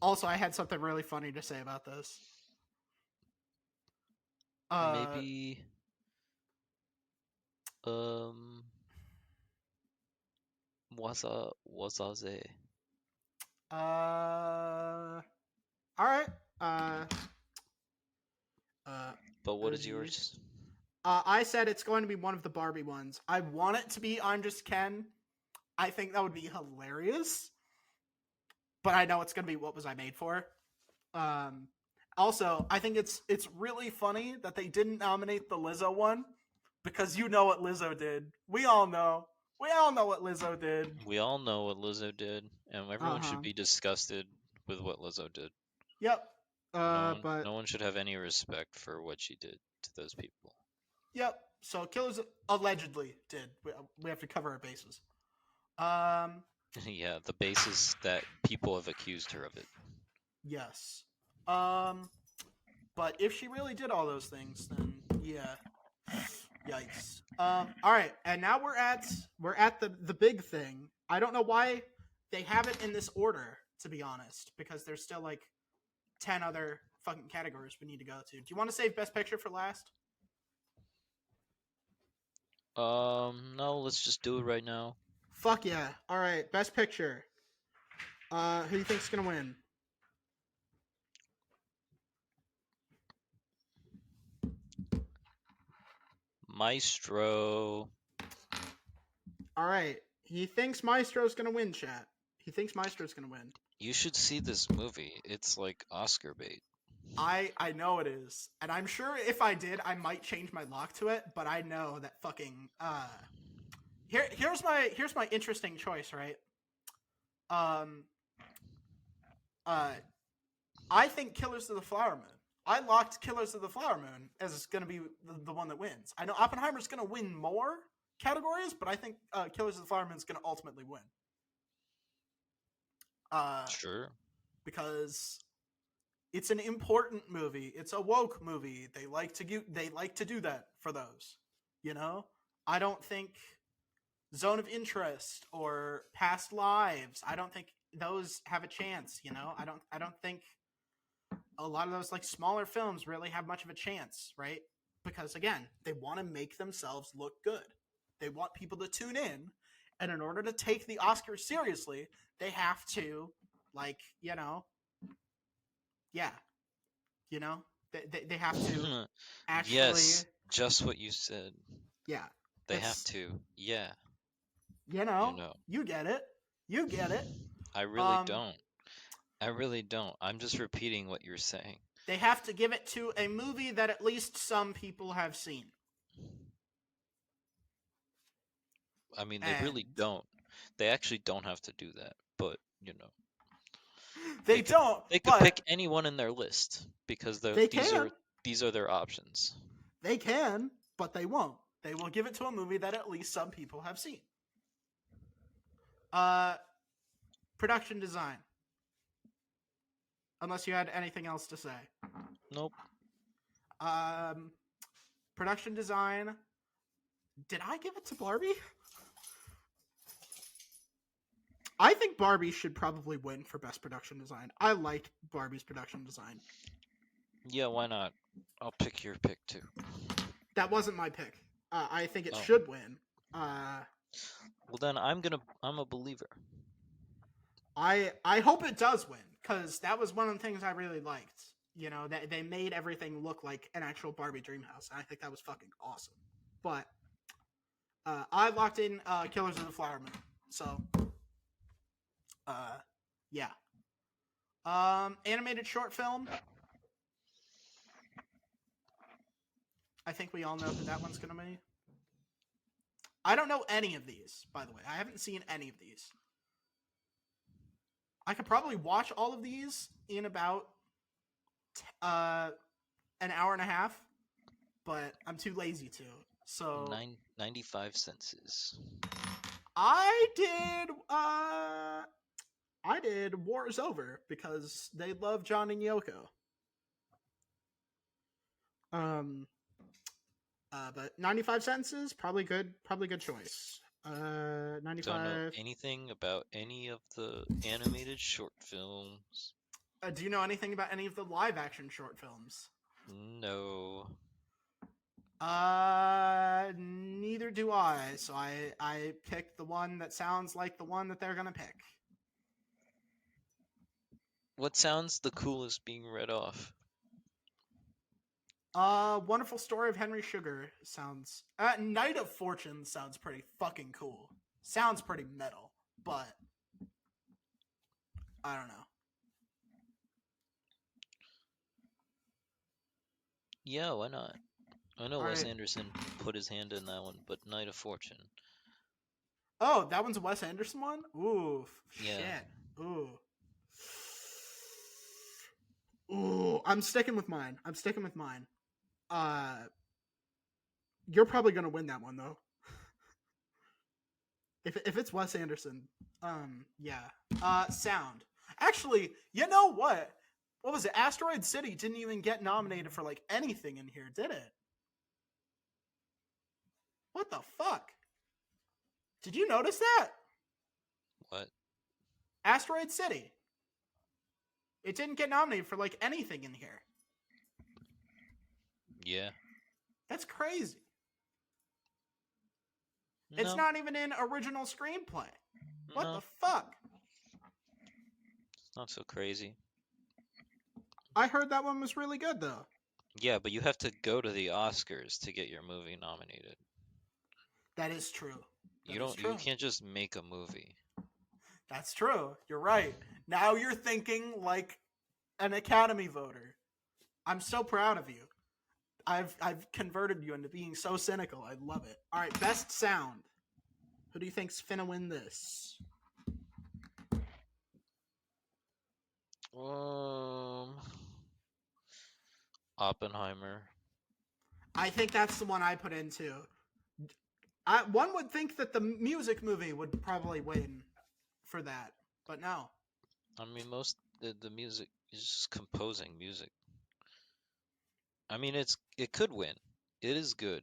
Also, I had something really funny to say about this. maybe, um, wazaze. All right. But what is yours? I said it's going to be one of the Barbie ones. I want it to be I'm Just Ken. I think that would be hilarious. But I know it's going to be What Was I Made For? Also, I think it's really funny that they didn't nominate the Lizzo one because you know what Lizzo did. We all know. We all know what Lizzo did. We all know what Lizzo did, and everyone should be disgusted with what Lizzo did. Yep. No But one should have any respect for what she did to those people. yep. So Killers allegedly did. We have to cover our bases. Yeah, the basis that people have accused her of it. Yes. But if she really did all those things, then yeah. Yikes. All right, and now we're at the big thing. I don't know why they have it in this order, to be honest, because there's still like 10 other fucking categories we need to go to. Do you want to save Best Picture for last? No, let's just do it right now. Fuck yeah. All right, Best Picture. Who do you think's gonna win? Maestro. All right, he thinks Maestro's gonna win, chat. He thinks Maestro's gonna win. You should see this movie. It's like Oscar bait. I know it is, and I'm sure if I did, I might change my lock to it. But I know that fucking here's my interesting choice, right? Uh, I think Killers of the Flower Moon. I locked Killers of the Flower Moon as going to be the one that wins. I know Oppenheimer's going to win more categories, but I think Killers of the Flower Moon is going to ultimately win. Sure. Because it's an important movie. It's a woke movie. They like to do that for those. You know, I don't think Zone of Interest or Past Lives. I don't think those have a chance. You know, I don't think a lot of those like smaller films really have much of a chance, right? Because again, they want to make themselves look good. They want people to tune in, and in order to take the Oscars seriously, they have to, like, yeah, they have to actually, Yes, just what you said. yeah, They have it's, to. Yeah. you You know, know. you get it, you get it. I really Um, don't. I really don't. I'm just repeating what you're saying. they have to give it to a movie that at least some people have seen. I mean, they And really don't. They actually don't have to do that. But, they they could don't, they could but pick anyone in their list because they can. these are their options. They can, but they won't. They will give it to a movie that at least some people have seen. Uh, Production design. Unless you had anything else to say. Nope. Um, Production design. Did I give it to Barbie? I think Barbie should probably win for best production design. I liked Barbie's production design. Yeah, why not? I'll pick your pick too. That wasn't my pick. I think it Oh. should win. Well, then I'm a believer. I hope it does win, because that was one of the things I really liked. You know, they made everything look like an actual Barbie dream house, and I think that was fucking awesome. But I locked in Killers of the Flower Moon. So, yeah. Animated short film. I think we all know who that one's gonna be. I don't know any of these, by the way. I haven't seen any of these. I could probably watch all of these in about an hour and a half, but I'm too lazy to. So 95 senses. I did War is Over because they love John and Yoko. But 95 sentences, probably good choice. 95. Don't know anything about any of the animated short films. Do you know anything about any of the live action short films? No. Neither do I. So I picked the one that sounds like the one that they're gonna pick. What sounds the coolest being read off? Wonderful Story of Henry Sugar sounds. Night of Fortune sounds pretty fucking cool. Sounds pretty metal, but I don't know. Yeah, why not? I know All Wes right. Anderson put his hand in that one, but Night of Fortune. Oh, that one's a Wes Anderson one? Ooh, Yeah. shit. Ooh, I'm sticking with mine. You're probably gonna win that one though. If it's Wes Anderson, yeah. Sound. Actually, you know what? What was it? Asteroid City didn't even get nominated for like anything in here, did it? What the fuck? Did you notice that? What? Asteroid City. It didn't get nominated for like anything in here. Yeah. That's crazy. No. It's not even in original screenplay. What No. the fuck? It's not so crazy. I heard that one was really good though. Yeah, but you have to go to the Oscars to get your movie nominated. That is true. You can't just make a movie. That's true. You're right. Now you're thinking like an Academy voter. I'm so proud of you. I've converted you into being so cynical. I love it. All right, best sound. Who do you think's finna win this? Oppenheimer. I think that's the one I put in too. One would think that the music movie would probably win for that, but no. I mean, most the music is just composing music. I mean, it could win. It is good,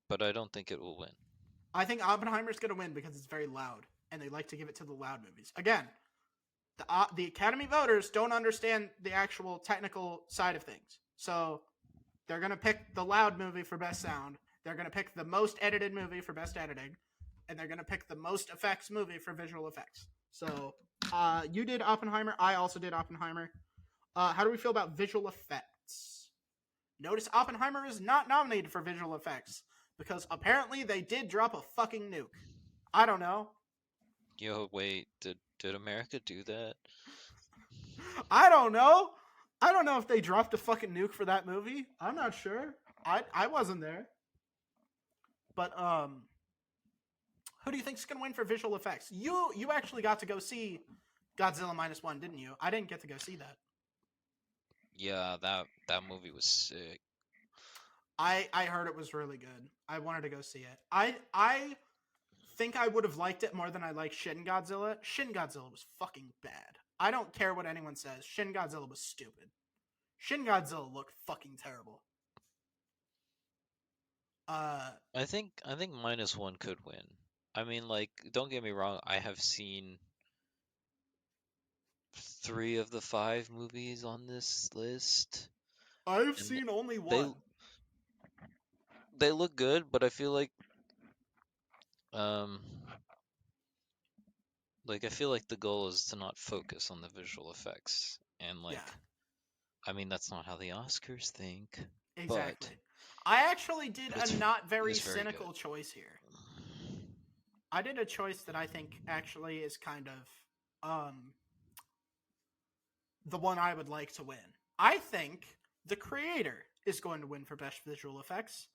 but I don't think it will win. I think Oppenheimer's going to win because it's very loud, and they like to give it to the loud movies. Again, the Academy voters don't understand the actual technical side of things. So they're going to pick the loud movie for best sound. They're going to pick the most edited movie for best editing. And they're going to pick the most effects movie for visual effects. So you did Oppenheimer. I also did Oppenheimer. How do we feel about visual effects? Notice Oppenheimer is not nominated for visual effects because apparently they did drop a fucking nuke. I don't know. Yo, wait, did America do that? I don't know. I don't know if they dropped a fucking nuke for that movie. I'm not sure. I wasn't there. But who do you think's gonna win for visual effects? You actually got to go see Godzilla -1, didn't you? I didn't get to go see that. Yeah, that movie was sick. I heard it was really good. I wanted to go see it. I think I would have liked it more than I liked Shin Godzilla. Shin Godzilla was fucking bad. I don't care what anyone says. Shin Godzilla was stupid. Shin Godzilla looked fucking terrible. I think -1 could win. I mean, like, don't get me wrong, I have seen 3 of the 5 movies on this list. I've And seen only they one. they look good, but I feel um like I feel like the goal is to not focus on the visual effects. And like, Yeah, I mean, that's not how the Oscars think, but exactly. I actually did a not very it's very cynical good. choice here. I did a choice that I think actually is kind of the one I would like to win. I think The Creator is going to win for best visual effects.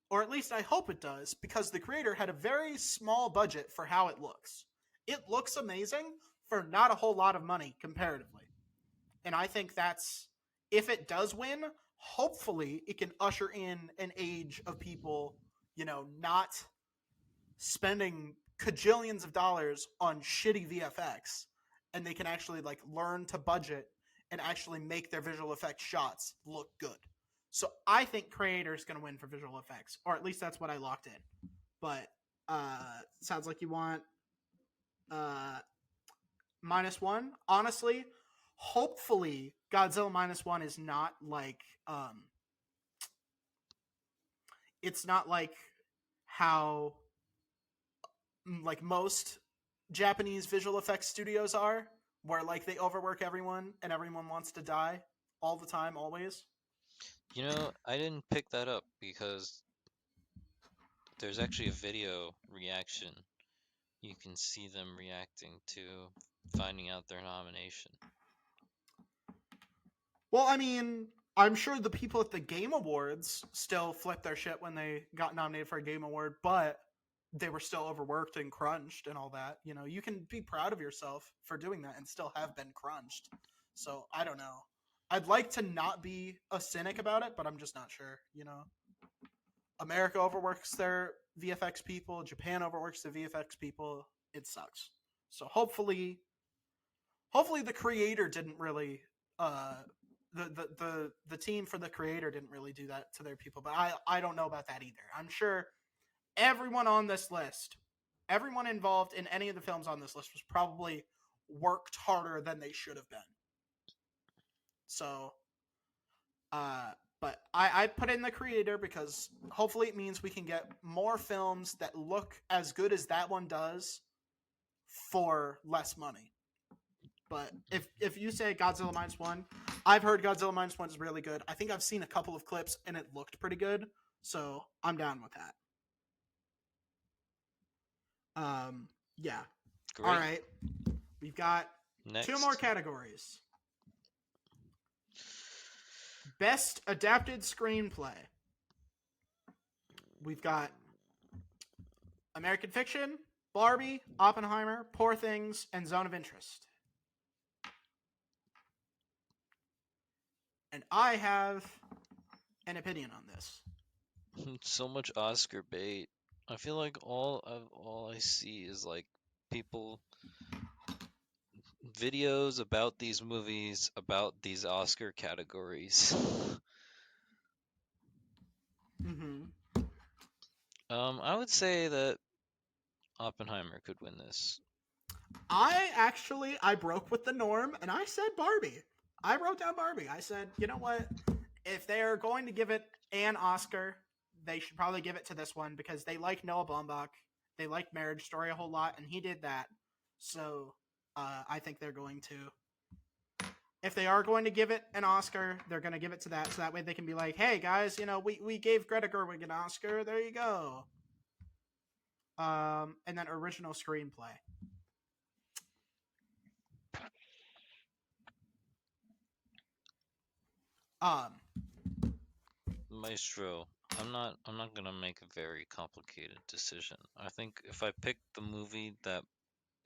Or at least I hope it does, because The Creator had a very small budget for how it looks. It looks amazing for not a whole lot of money comparatively. And I think that's, if it does win, hopefully it can usher in an age of people, not spending cajillions of dollars on shitty VFX, and they can actually like learn to budget and actually make their visual effects shots look good. So I think Creator is going to win for visual effects, or at least that's what I locked in. But sounds like you want uh, -1. Honestly, hopefully Godzilla -1 is not like it's not like how like most Japanese visual effects studios are, where like they overwork everyone and everyone wants to die all the time, always. You know, I didn't pick that up because there's actually a video reaction. You can see them reacting to finding out their nomination. Well, I mean, I'm sure the people at the Game Awards still flipped their shit when they got nominated for a Game Award, but they were still overworked and crunched and all that. You can be proud of yourself for doing that and still have been crunched. So I don't know. I'd like to not be a cynic about it, but I'm just not sure. America overworks their VFX people, Japan overworks the VFX people. It sucks. So hopefully the creator didn't really the team for the creator didn't really do that to their people, but I don't know about that either. I'm sure everyone on this list, everyone involved in any of the films on this list was probably worked harder than they should have been. So but I put in the creator because hopefully it means we can get more films that look as good as that one does for less money. But if you say Godzilla -1, I've heard Godzilla -1 is really good. I think I've seen a couple of clips and it looked pretty good, so I'm down with that. Yeah. Great. All right. We've got Next. 2 more categories. Best adapted screenplay. We've got American Fiction, Barbie, Oppenheimer, Poor Things, and Zone of Interest. and I have an opinion on this. So much Oscar bait. I feel like all I see is like people videos about these movies about these Oscar categories. Mm-hmm. I would say that Oppenheimer could win this. I broke with the norm and I said Barbie. I wrote down Barbie. I said, you know what? If they're going to give it an Oscar, they should probably give it to this one because they like Noah Baumbach. They like Marriage Story a whole lot, and he did that. So I think they're going to. If they are going to give it an Oscar, they're going to give it to that. So that way they can be like, hey, guys, we gave Greta Gerwig an Oscar. There you go. And then original screenplay. Um, Maestro, I'm not gonna make a very complicated decision. I think if I pick the movie that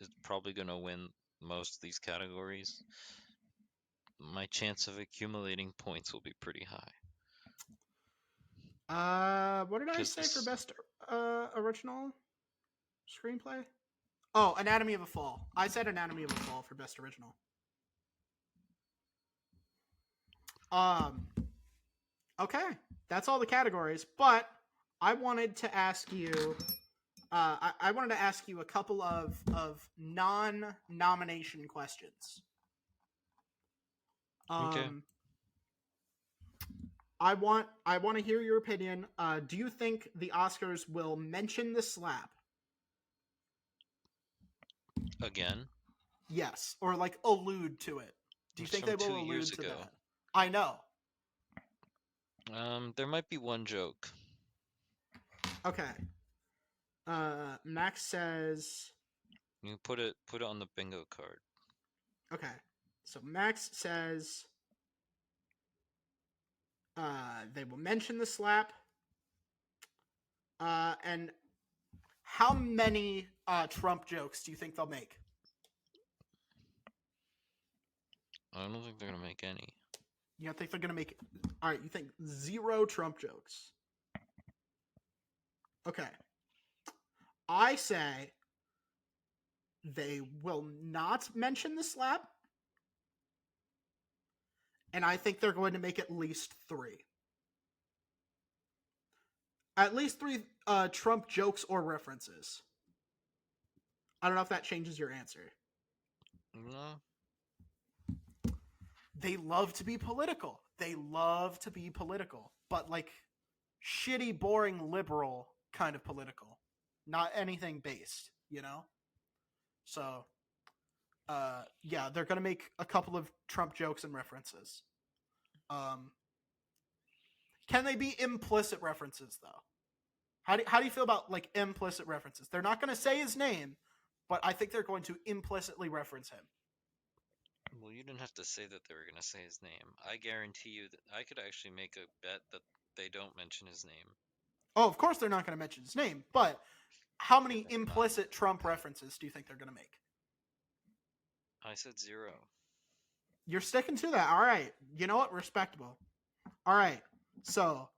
is probably gonna win most of these categories, my chance of accumulating points will be pretty high. what did I Because say for this, best original screenplay? Oh, Anatomy of a Fall. I said Anatomy of a Fall for best original. Okay, that's all the categories. But I wanted to ask you. I wanted to ask you a couple of non-nomination questions. okay, I want to hear your opinion. Do you think the Oscars will mention the slap? again, Yes, or like allude to it. Do you it's think from they will 2 years allude to ago. that? I know. There might be one joke. Okay. Max says. You put it on the bingo card. Okay. So Max says. They will mention the slap. And how many Trump jokes do you think they'll make? I don't think they're gonna make any. You don't think they're gonna make? All right. You think 0 Trump jokes? Okay. I say they will not mention the slap, and I think they're going to make at least 3. At least 3 Trump jokes or references. I don't know if that changes your answer. No, They love to be political. They love to be political, but like shitty, boring, liberal kind of political, not anything based, you know? So, yeah, they're going to make a couple of Trump jokes and references. Can they be implicit references, though? How do you feel about like implicit references? They're not going to say his name, but I think they're going to implicitly reference him. well, you didn't have to say that they were gonna say his name. I guarantee you that I could actually make a bet that they don't mention his name. Oh, of course they're not going to mention his name, but how many Then fine. implicit Trump references do you think they're going to make? I said 0. You're sticking to that. All right. You know what? Respectable. All right. So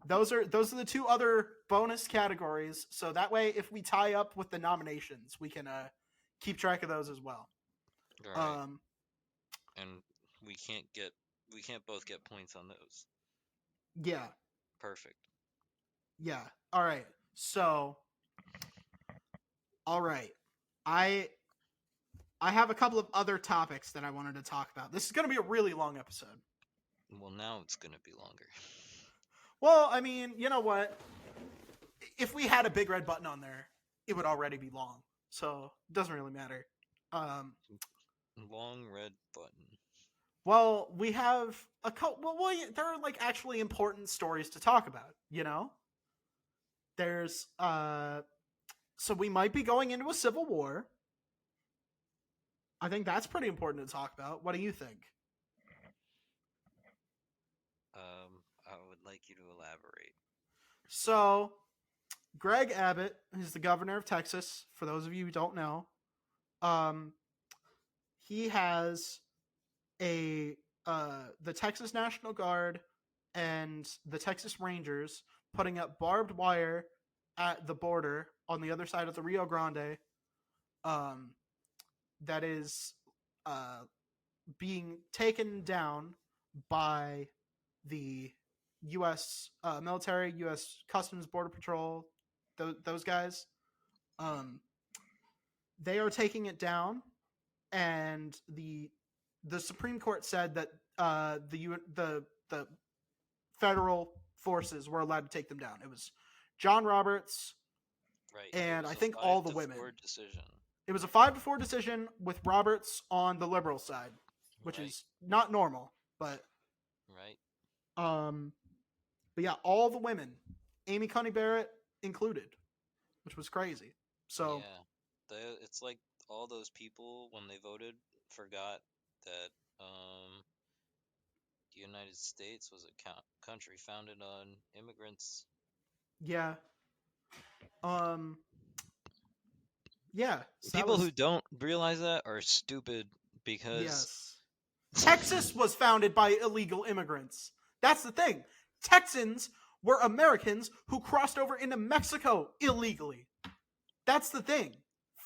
those are the 2 other bonus categories. So that way, if we tie up with the nominations, we can keep track of those as well. All right. And we can't both get points on those. Yeah. Perfect. Yeah. All right. So, all right. I have a couple of other topics that I wanted to talk about. This is going to be a really long episode. Well, now it's gonna be longer. Well, I mean, you know what? If we had a big red button on there, it would already be long. So it doesn't really matter. Long red button. Well, we have a couple. Well, there are like actually important stories to talk about. You know, there's so we might be going into a civil war. I think that's pretty important to talk about. What do you think? I would like you to elaborate. So, Greg Abbott is the governor of Texas. For those of you who don't know, he has a the Texas National Guard and the Texas Rangers putting up barbed wire at the border on the other side of the Rio Grande. That is being taken down by the U.S. Military, U.S. Customs Border Patrol, those guys. Um, they are taking it down, and the Supreme Court said that the federal forces were allowed to take them down. It was John Roberts Right. and It I was a think all five the to women. four decision. It was a 5-4 decision with Roberts on the liberal side, which Right. is not normal, but Right. um, but yeah, all the women, Amy Coney Barrett included, which was crazy. So Yeah. It's like all those people when they voted forgot that the United States was a country founded on immigrants. yeah, um, yeah, so that People who was don't realize that are stupid because yes. Texas was founded by illegal immigrants. That's the thing. Texans were Americans who crossed over into Mexico illegally. That's the thing.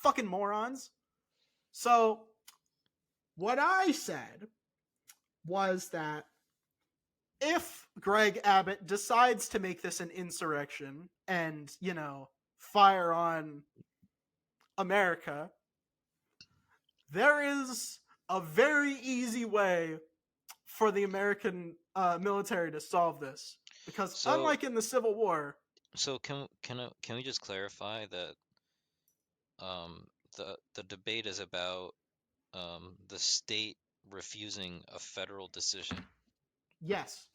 Fucking morons. So, what I said was that if Greg Abbott decides to make this an insurrection and, fire on America, there is a very easy way for the American military to solve this. Because so unlike in the Civil War, so can we just clarify that the debate is about the state refusing a federal decision. yes,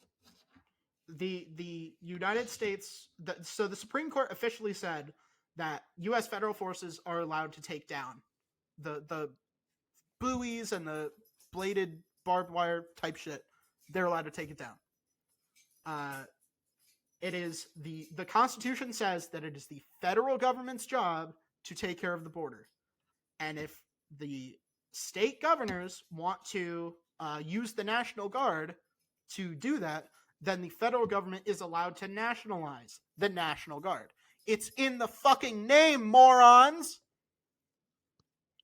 the United States. So the Supreme Court officially said that U.S. federal forces are allowed to take down the buoys and the bladed barbed wire type shit. They're allowed to take it down. It is the Constitution says that it is the federal government's job to take care of the border, and if the state governors want to use the National Guard to do that, then the federal government is allowed to nationalize the National Guard. It's in the fucking name, morons!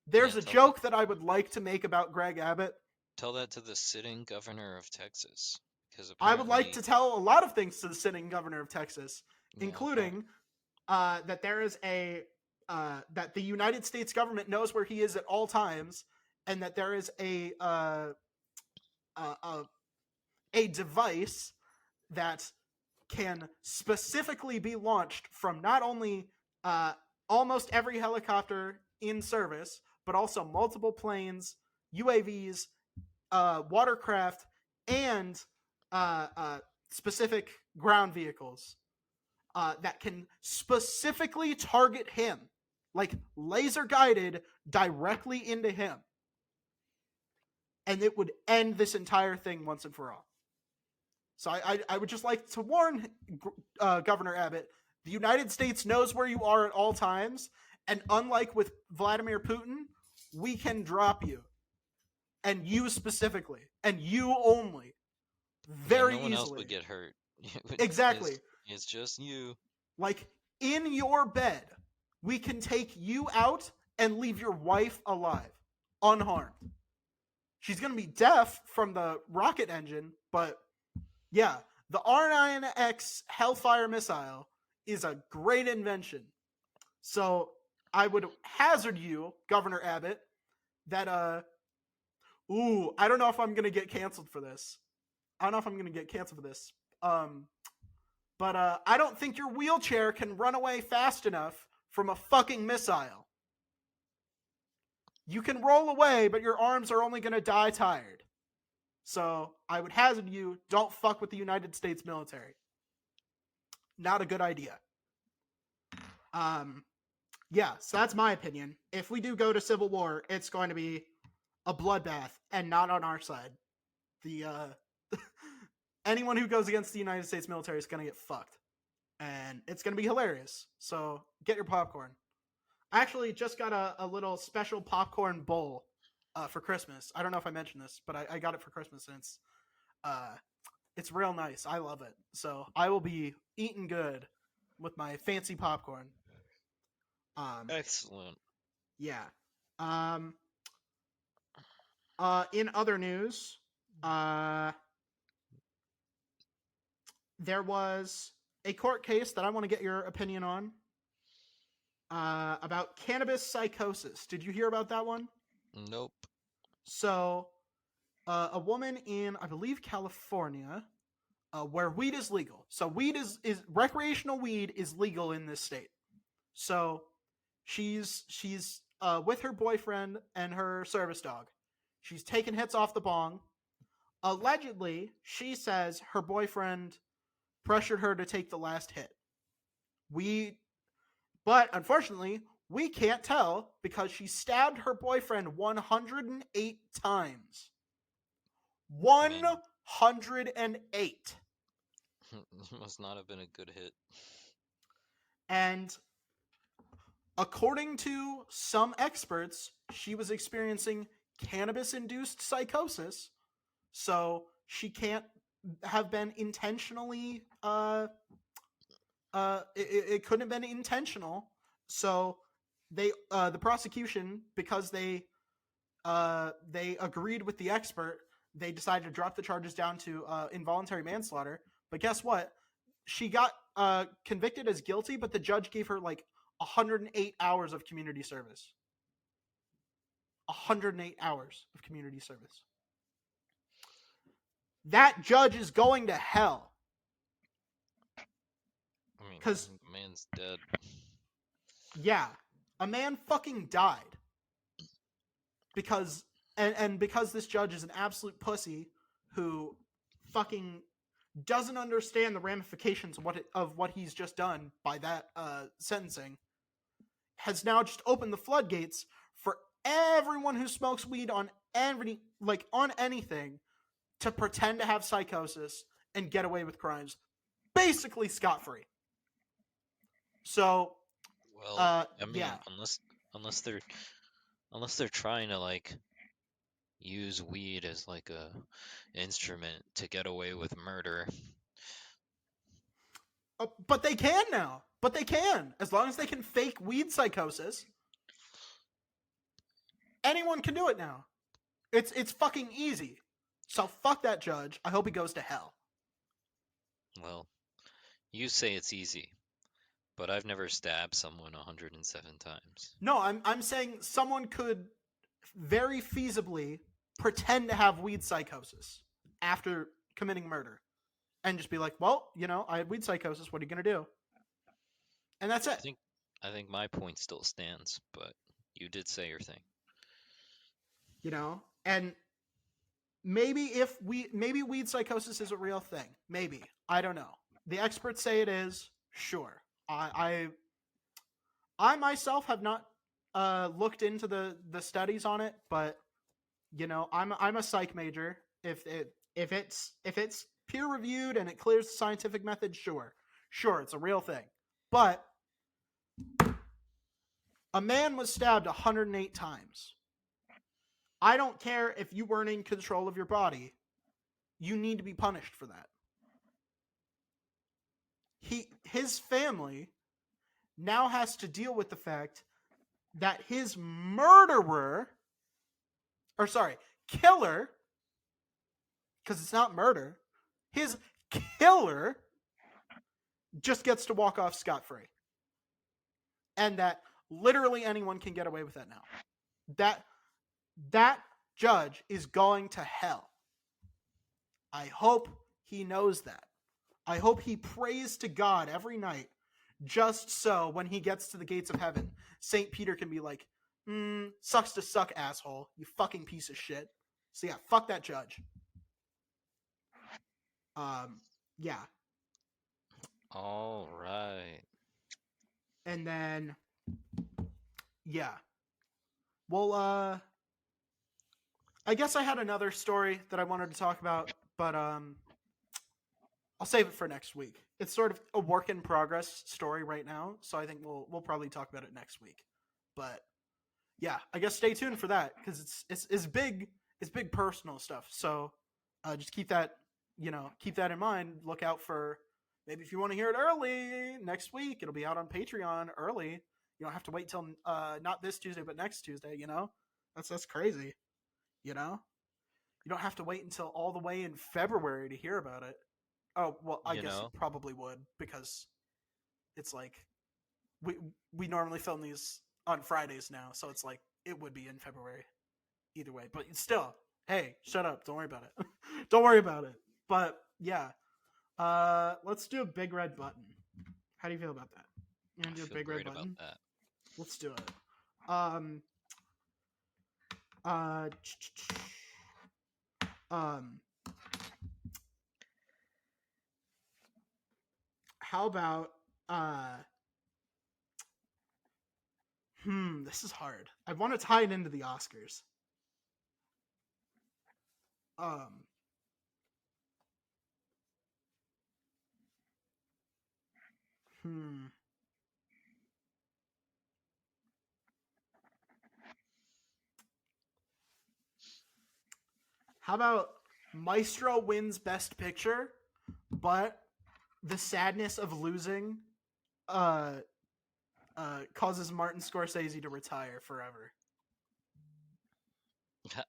There's Yeah, a joke that I would like to make about Greg Abbott. Tell that to the sitting governor of Texas, because I would like apparently, to tell a lot of things to the sitting governor of Texas, yeah, including that there is that the United States government knows where he is at all times, and that there is a device that can specifically be launched from not only almost every helicopter in service, but also multiple planes, UAVs, watercraft, and specific ground vehicles that can specifically target him, like laser guided directly into him. And it would end this entire thing once and for all. So I would just like to warn Governor Abbott, the United States knows where you are at all times, and unlike with Vladimir Putin, we can drop you. And you specifically, and you only, very no one else easily. would get hurt. Exactly. It's just you. Like, in your bed, we can take you out and leave your wife alive, unharmed. She's going to be deaf from the rocket engine, but yeah, the R9X Hellfire missile is a great invention. So I would hazard you, Governor Abbott, that, I don't know if I'm going to get canceled for this. But I don't think your wheelchair can run away fast enough from a fucking missile. You can roll away, but your arms are only going to die tired. So I would hazard you, don't fuck with the United States military. Not a good idea. Yeah, so that's my opinion. If we do go to civil war, it's going to be a bloodbath, and not on our side. The anyone who goes against the United States military is going to get fucked. And it's going to be hilarious. So get your popcorn. I actually just got a little special popcorn bowl for Christmas. I don't know if I mentioned this, but I got it for Christmas, and it's real nice. I love it. So I will be eating good with my fancy popcorn. Excellent. Yeah. Um, in other news, there was a court case that I want to get your opinion on about cannabis psychosis. Did you hear about that one? Nope. So, a woman in, I believe, California, where weed is legal. So, weed is recreational weed is legal in this state. So, she's with her boyfriend and her service dog. She's taking hits off the bong. Allegedly, she says her boyfriend pressured her to take the last hit. But unfortunately, we can't tell because she stabbed her boyfriend 108 times. 108. Must not have been a good hit. And according to some experts, she was experiencing cannabis-induced psychosis, so she can't have been intentionally it couldn't have been intentional. So the prosecution, because they agreed with the expert, they decided to drop the charges down to involuntary manslaughter. But guess what? She got convicted as guilty, but the judge gave her like 108 hours of community service. 108 hours of community service. That judge is going to hell. I mean, 'Cause- the man's dead. Yeah, a man fucking died because because this judge is an absolute pussy who fucking doesn't understand the ramifications of what he's just done by that sentencing, has now just opened the floodgates for everyone who smokes weed on anything to pretend to have psychosis and get away with crimes basically scot-free. So Well, I mean, yeah. unless they're trying to like use weed as like a instrument to get away with murder. But they can now. But they can. As long as they can fake weed psychosis. Anyone can do it now. It's fucking easy. So fuck that judge. I hope he goes to hell. Well, you say it's easy, but I've never stabbed someone 107 times. No, I'm saying someone could very feasibly pretend to have weed psychosis after committing murder. And just be like, well, I had weed psychosis. What are you going to do? And that's it. I think my point still stands, but you did say your thing. And maybe weed psychosis is a real thing. Maybe. I don't know. The experts say it is. Sure. I myself have not looked into the studies on it, but I'm a psych major. If it's peer reviewed and it clears the scientific method, sure, it's a real thing. But a man was stabbed 108 times. I don't care if you weren't in control of your body. You need to be punished for that. His family now has to deal with the fact that his killer, because it's not murder, his killer just gets to walk off scot-free. And that literally anyone can get away with that now. That judge is going to hell. I hope he knows that. I hope he prays to God every night, just so when he gets to the gates of heaven, St. Peter can be like, sucks to suck, asshole, you fucking piece of shit. So yeah, fuck that judge. Yeah. All right. And then, yeah. Well, I guess I had another story that I wanted to talk about, but I'll save it for next week. It's sort of a work in progress story right now, so I think we'll probably talk about it next week. But yeah, I guess stay tuned for that because it's big. It's big personal stuff. So just keep that keep that in mind. Look out for maybe if you want to hear it early next week. It'll be out on Patreon early. You don't have to wait till not this Tuesday but next Tuesday. That's crazy. You don't have to wait until all the way in February to hear about it. Oh well, I You guess you know? probably would because it's like we we normally film these on Fridays now, so it's like it would be in February either way. But still, hey, shut up. Don't worry about it. Don't worry about it. But yeah, let's do a big red button. How do you feel about that? You I want to do a feel big red great about button? that. Let's do it. Um, uh, um, how about this is hard. I want to tie it into the Oscars. Um, hmm. How about Maestro wins Best Picture, but the sadness of losing uh, causes Martin Scorcese to retire forever.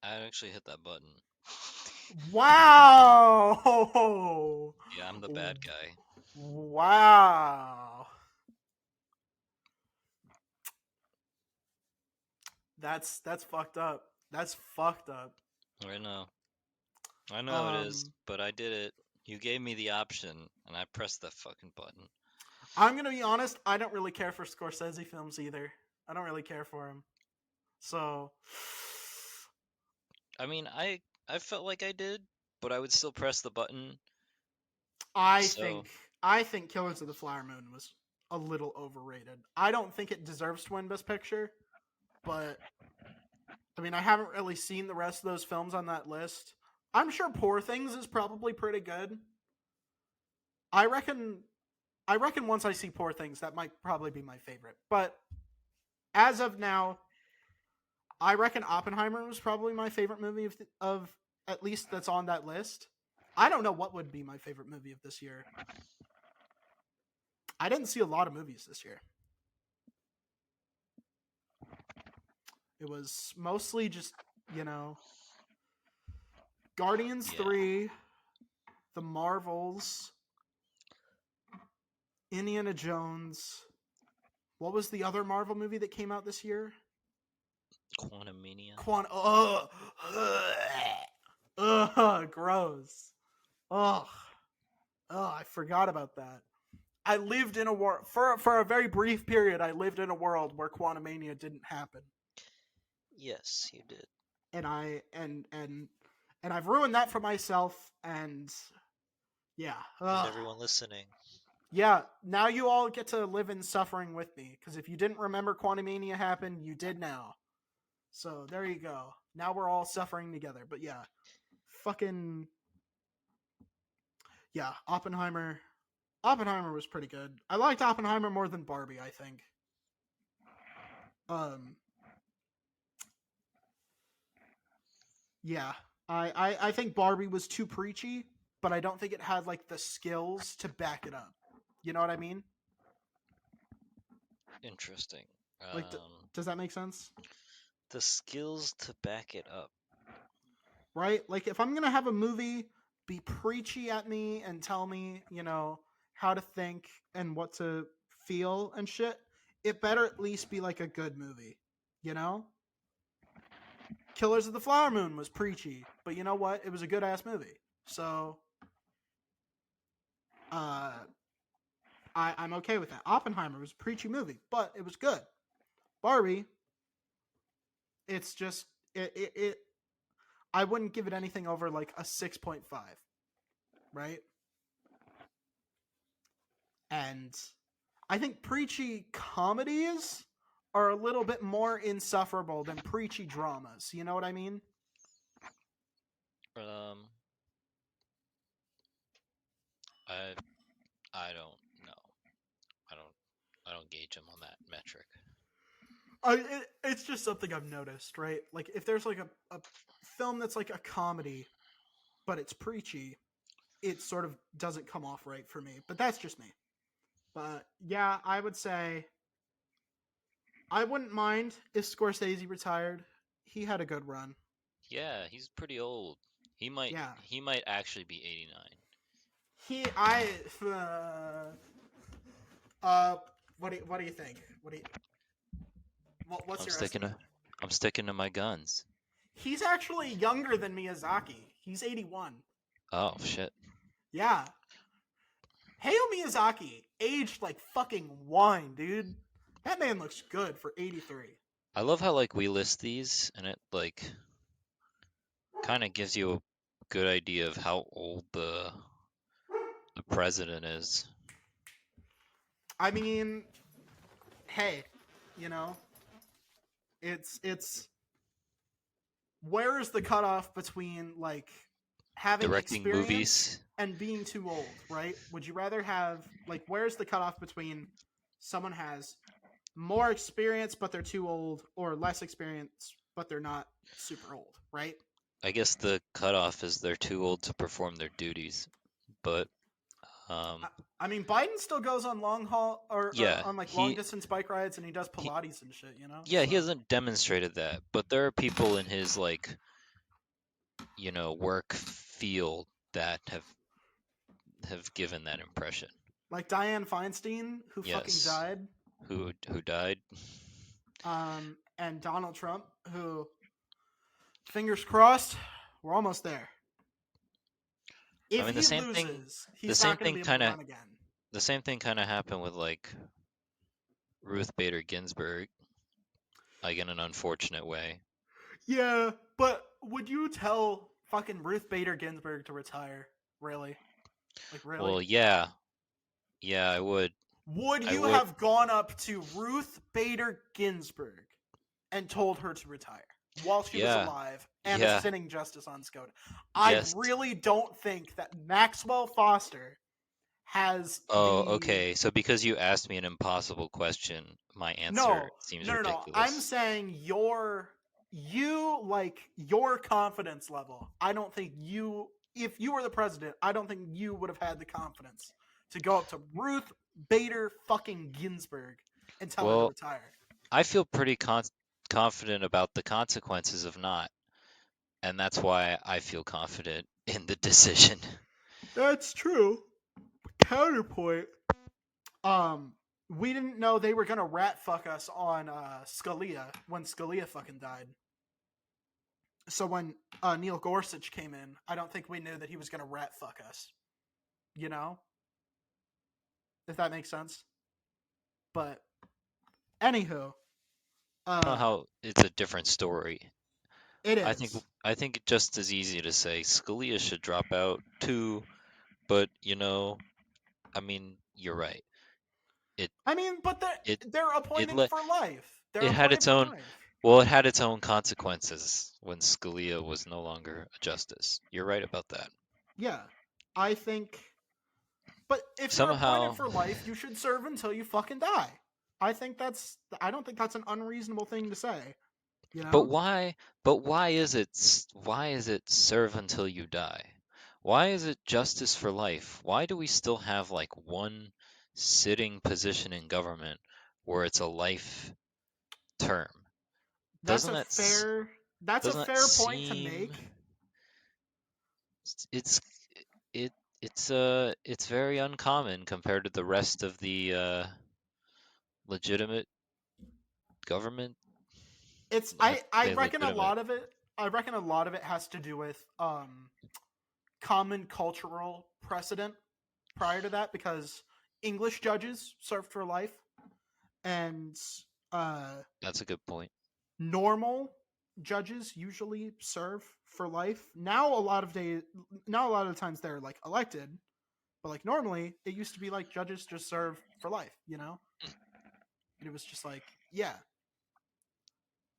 I actually hit that button. Wow! Yeah, I'm the bad guy. Wow! That's fucked up. That's fucked up. I know. I know it is, Um, but I did it. You gave me the option, and I pressed the fucking button. I'm gonna be honest. I don't really care for Scorsese films either. I don't really care for him. So, I mean, I felt like I did, but I would still press the button. I So, think I think Killers of the Flower Moon was a little overrated. I don't think it deserves to win Best Picture, but I mean, I haven't really seen the rest of those films on that list. I'm sure Poor Things is probably pretty good. I reckon once I see Poor Things, that might probably be my favorite. But as of now, I reckon Oppenheimer was probably my favorite movie of at least that's on that list. I don't know what would be my favorite movie of this year. I didn't see a lot of movies this year. It was mostly just, you know, Guardians yeah, 3, The Marvels, Indiana Jones. What was the other Marvel movie that came out this year? Quantum Mania. Gross. Ugh. I forgot about that. I lived in a world for a very brief period. I lived in a world where Quantumania didn't happen, Yes, you did. and I've ruined that for myself. And yeah, And everyone listening. yeah. Now you all get to live in suffering with me because if you didn't remember Quantumania happened, you did now. So there you go. Now we're all suffering together. But yeah, fucking yeah, Oppenheimer. Oppenheimer was pretty good. I liked Oppenheimer more than Barbie, I think. Um, yeah, I think Barbie was too preachy, but I don't think it had like the skills to back it up. You know what I mean? Interesting. Like, does that make sense? The skills to back it up. Right? Like, if I'm gonna have a movie be preachy at me and tell me, how to think and what to feel and shit, it better at least be like a good movie. You know? Killers of the Flower Moon was preachy, but you know what? It was a good ass movie. So, uh, I'm okay with that. Oppenheimer was a preachy movie, but it was good. Barbie, it's just it I wouldn't give it anything over like a 6.5, right? And I think preachy comedies are a little bit more insufferable than preachy dramas. You know what I mean? Um, I I don't know. I don't I don't gauge him on that metric. It's just something I've noticed, right? Like if there's like a film that's like a comedy, but it's preachy, it sort of doesn't come off right for me. But that's just me. But yeah, I would say I wouldn't mind if Scorsese retired. He had a good run. Yeah, he's pretty old. He might Yeah. he might actually be 89. He I uh what do you think? What's I'm your sticking estimate? to I'm sticking to my guns. He's actually younger than Miyazaki. He's 81. Oh shit. Yeah. Hayao Miyazaki aged like fucking wine, dude. That man looks good for 83. I love how like we list these and it like kind of gives you a good idea of how old the president is. I mean, hey, you know, it's where is the cutoff between like having Directing experience movies. and being too old, right? Would you rather have like where's the cutoff between someone has more experience but they're too old or less experience but they're not super old, right? I guess the cutoff is they're too old to perform their duties. But I, I mean, Biden still goes on long haul or yeah, on like long he distance bike rides and he does he Pilates and shit, you know? yeah, he So hasn't demonstrated that. But there are people in his like, work field that have given that impression. like Dianne Feinstein, who fucking Yes. died, Who died? and Donald Trump, who fingers crossed, we're almost there. I If mean he loses, the he's same not going to thing be able kind to of run again. the same thing kind of happened with like Ruth Bader Ginsburg, like in an unfortunate way. Yeah, but would you tell fucking Ruth Bader Ginsburg to retire? Really? Like, really? Well, yeah. Yeah, I would. Would I you would. have gone up to Ruth Bader Ginsburg and told her to retire while she was Yeah. alive and a Yeah. sitting justice on SCOTUS? I Yes. really don't think that Maxwell Foster has Oh, the okay. So because you asked me an impossible question, my answer no, seems no. I'm ridiculous. saying your confidence level. I don't think you, if you were the president, I don't think you would have had the confidence to go up to Ruth Bader fucking Ginsburg and tell her to Well, retire. I feel pretty confident about the consequences of not, and that's why I feel confident in the decision. That's true. Counterpoint. Um, we didn't know they were gonna rat fuck us on Scalia when Scalia fucking died. So when Neil Gorsuch came in, I don't think we knew that he was gonna rat fuck us. You know, if that makes sense. But anywho, uh, How it's a different story. it I think is. I think it's just as easy to say Scalia should drop out too, but I mean, you're right. It I mean, but it they're it appointed let for life. They're it had appointed its for own life. well, it had its own consequences when Scalia was no longer a justice. You're right about that. Yeah, I think. But if you're appointed Somehow, for life, you should serve until you fucking die. I think that's. I don't think that's an unreasonable thing to say. You but know? why? But why is it serve until you die? Why is it justice for life? Why do we still have like one sitting position in government where it's a life term? That's Doesn't a that s- fair. That's a doesn't that fair point to seem make. it's it it's very uncommon compared to the rest of the legitimate government. It's. I I say reckon a legitimate. lot of it. I reckon a lot of it has to do with common cultural precedent prior to that because English judges served for life and uh, That's a good point. normal judges usually serve for life. Now a lot of the times they're like elected, but like normally it used to be like judges just serve for life, you know? And it was just like, yeah,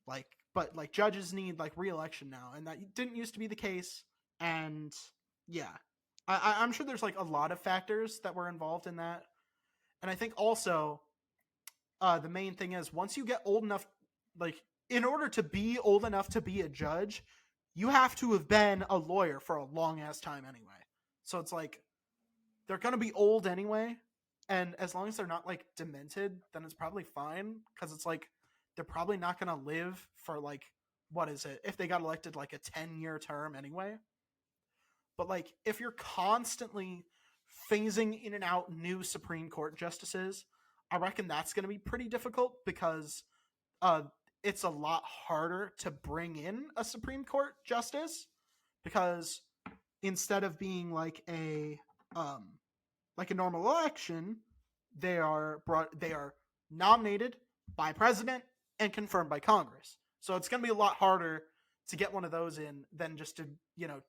like but like judges need like re-election now, and that didn't used to be the case. And yeah, I'm sure there's like a lot of factors that were involved in that, and I think also the main thing is once you get old enough. like in order to be old enough to be a judge, you have to have been a lawyer for a long ass time anyway. So it's like they're gonna be old anyway, and as long as they're not like demented, then it's probably fine because it's like they're probably not gonna live for like what is it if they got elected like a 10-year term anyway. But like if you're constantly phasing in and out new Supreme Court justices, I reckon that's going to be pretty difficult because uh, it's a lot harder to bring in a Supreme Court justice because instead of being um, like a normal election, they are nominated by president and confirmed by Congress. So it's going to be a lot harder to get one of those in than just to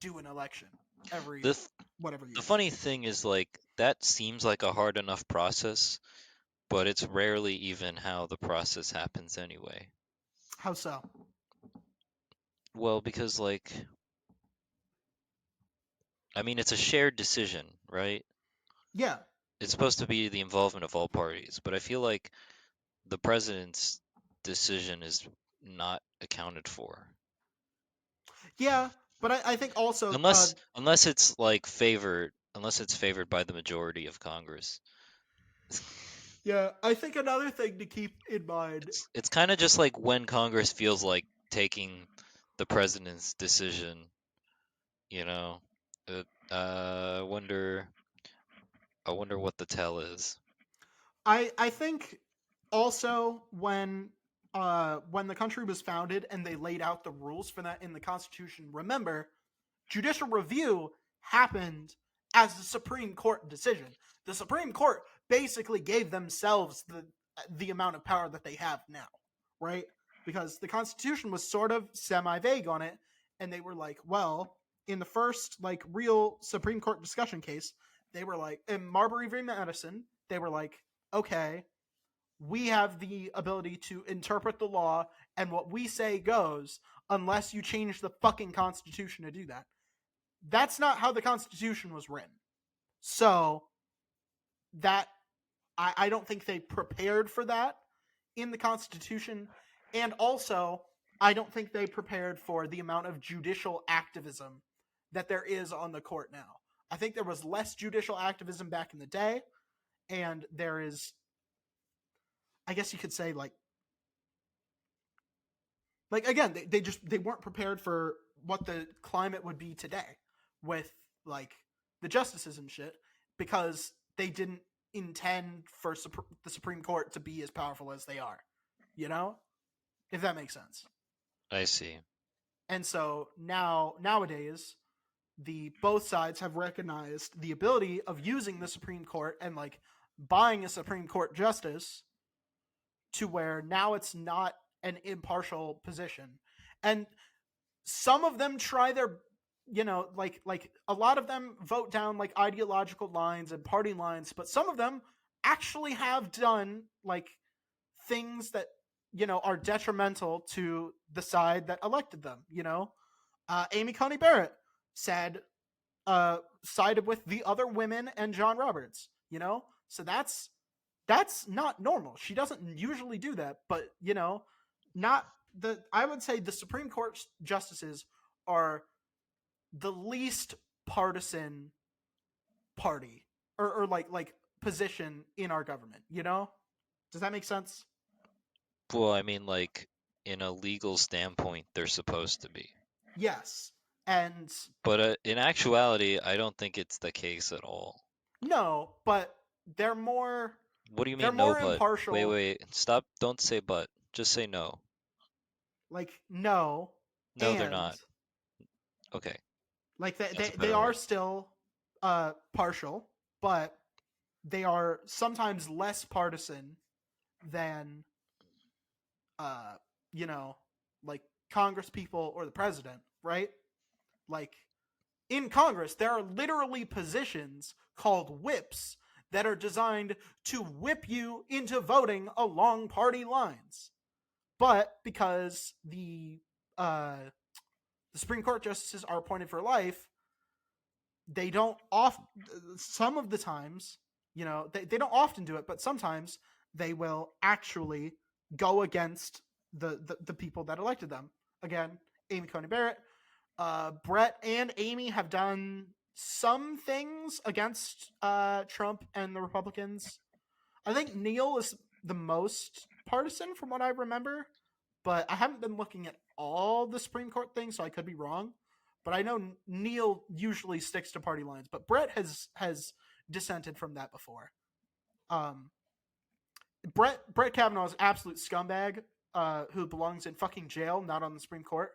do an election every The th- whatever the years. funny thing is like that seems like a hard enough process, but it's rarely even how the process happens anyway. How so? Well, because like I mean it's a shared decision, right? Yeah, It's supposed to be the involvement of all parties, but I feel like the president's decision is not accounted for. yeah, but I think also Unless it's like unless it's favored by the majority of Congress. yeah, I think another thing to keep in mind. It's kind of just like when Congress feels like taking the president's decision, you know. I wonder what the tell is. I think also when the country was founded and they laid out the rules for that in the Constitution. Remember, judicial review happened as the Supreme Court decision. The Supreme Court basically gave themselves the amount of power that they have now, right? Because the Constitution was sort of semi vague on it, and they were like, well, in the first like real Supreme Court discussion case, they were like in Marbury v. Madison, they were like, okay, we have the ability to interpret the law, and what we say goes unless you change the fucking Constitution to do that. That's not how the Constitution was written. So that I don't think they prepared for that in the Constitution, and also I don't think they prepared for the amount of judicial activism that there is on the court now. I think there was less judicial activism back in the day, and there is, I guess you could say, like again, they weren't prepared for what the climate would be today with like the justices and shit because they didn't intend for the Supreme Court to be as powerful as they are, you know, if that makes sense. I see. And so nowadays, the both sides have recognized the ability of using the Supreme Court and like buying a Supreme Court justice to where now it's not an impartial position. And some of them try their like a lot of them vote down like ideological lines and party lines, but some of them actually have done like things that are detrimental to the side that elected them. Amy Coney Barrett said sided with the other women and John Roberts. So that's not normal. She doesn't usually do that, but not the. I would say the Supreme Court justices are the least partisan party or like position in our government. Does that make sense? Well, I mean, like in a legal standpoint, they're supposed to be, Yes, and but in actuality, I don't think it's the case at all. no, but they're more What do you they're mean, no, more but? Wait, impartial. wait, stop! Don't say but. Just say no. Like no, No, they're and not. Okay, like that's a they better are word. still partial, but they are sometimes less partisan than uh you know like Congress people or the president, right? Like in Congress there are literally positions called whips that are designed to whip you into voting along party lines. But because the Supreme Court justices are appointed for life, they don't off some of the times, they don't often do it, but sometimes they will actually go against the people that elected them. Again, Amy Coney Barrett, Brett and Amy have done some things against Trump and the Republicans. I think Neil is the most partisan from what I remember, but I haven't been looking at all the Supreme Court things, so I could be wrong. But I know Neil usually sticks to party lines, but Brett has dissented from that before. Um, Brett Kavanaugh is an absolute scumbag who belongs in fucking jail, not on the Supreme Court.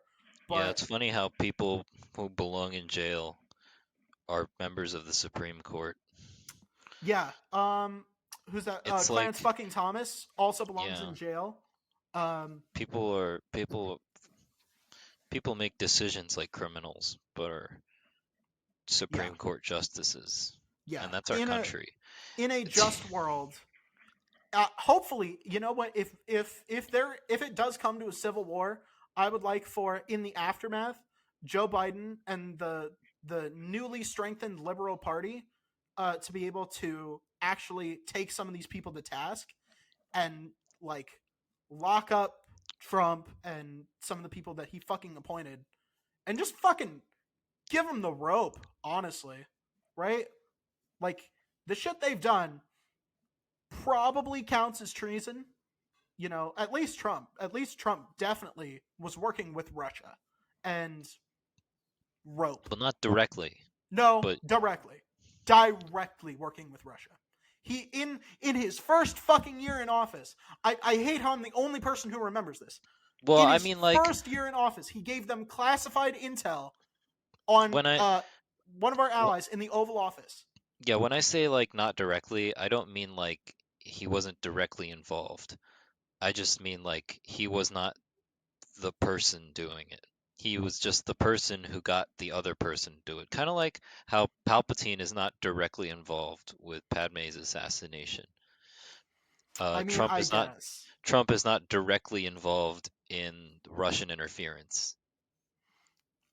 Yeah, But it's funny how people who belong in jail are members of the Supreme Court. yeah, who's that? It's Clarence like, fucking Thomas also belongs yeah, in jail. Um, people make decisions like criminals, but are yeah, Supreme Court justices, yeah. and that's our country. In a It's, just world, hopefully, you know what? If it does come to a civil war, I would like for in the aftermath, Joe Biden and the newly strengthened Liberal Party to be able to actually take some of these people to task and like lock up Trump and some of the people that he fucking appointed and just fucking give them the rope, honestly, right? Like the shit they've done probably counts as treason. You know, at least Trump definitely was working with Russia and rope. well, not directly, No, but directly working with Russia. He in his first fucking year in office. I hate how I'm the only person who remembers this. well, In I his mean, like first year in office, he gave them classified intel on when I, one of our wh- allies in the Oval Office. yeah, when I say like not directly, I don't mean like he wasn't directly involved. I just mean like he was not the person doing it. He was just the person who got the other person to do it. Kind of like how Palpatine is not directly involved with Padme's assassination. I mean, Trump I is not guess. Trump is not directly involved in Russian interference.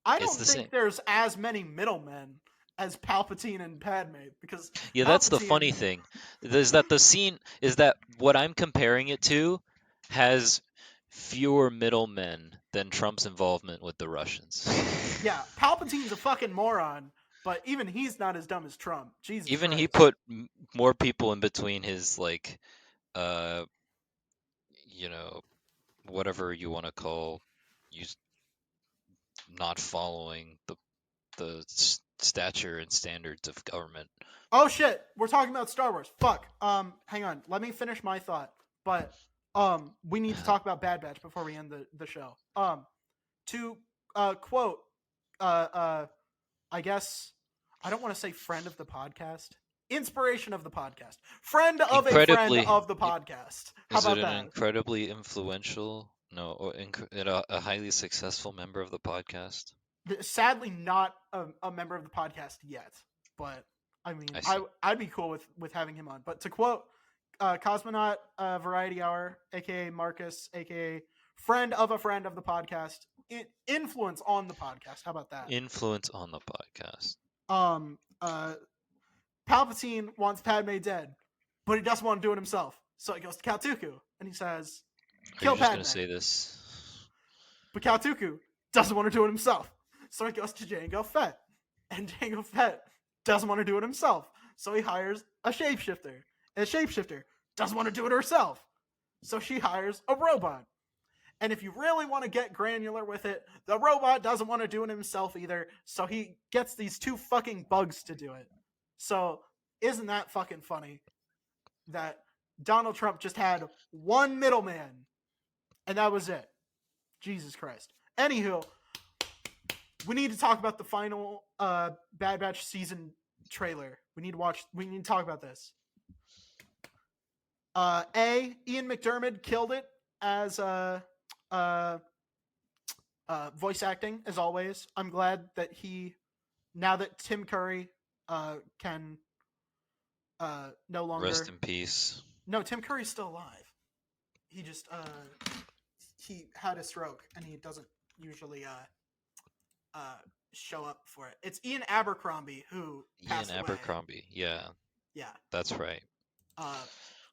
I It's don't the think same. there's as many middlemen as Palpatine and Padme because Yeah, that's the funny Palpatine. thing. Is that the scene is that what I'm comparing it to has fewer middlemen than Trump's involvement with the Russians. Yeah, Palpatine's a fucking moron, but even he's not as dumb as Trump. Jesus Even he Christ. put more people in between his like uh you know whatever you want to call you not following the stature and standards of government. Oh shit, we're talking about Star Wars. Fuck. Hang on. Let me finish my thought. But we need to talk about Bad Batch before we end the show. To quote I guess I don't want to say friend of the podcast. Inspiration of the podcast. Friend of a friend Incredibly, of the podcast. How is it about an that? incredibly influential, no, or a highly successful member of the podcast? Sadly not a member of the podcast yet, but I mean, I see. I'd be cool with having him on. But to quote Cosmonaut Variety Hour, aka Marcus, aka friend of a friend of the podcast, influence on the podcast. How about that? Influence on the podcast. Um, uh, Palpatine wants Padme dead, but he doesn't want to do it himself. So he goes to Count Dooku and he says, Are you "Kill just gonna Padme." say this? But Count Dooku doesn't want to do it himself. So he goes to Jango Fett. And Jango Fett doesn't want to do it himself. So he hires a shapeshifter. And the shapeshifter doesn't want to do it herself. So she hires a robot. And if you really want to get granular with it, the robot doesn't want to do it himself either. So he gets these two fucking bugs to do it. So isn't that fucking funny that Donald Trump just had one middleman and that was it? Jesus Christ. Anywho, we need to talk about the final Bad Batch season trailer. We need to talk about this. Ian McDermott killed it as voice acting as always. I'm glad that now that Tim Curry can no longer Rest in peace. No, Tim Curry's still alive. He just he had a stroke and he doesn't usually show up for it. It's Ian Abercrombie who passed Ian away. Abercrombie. Yeah, Yeah. that's right.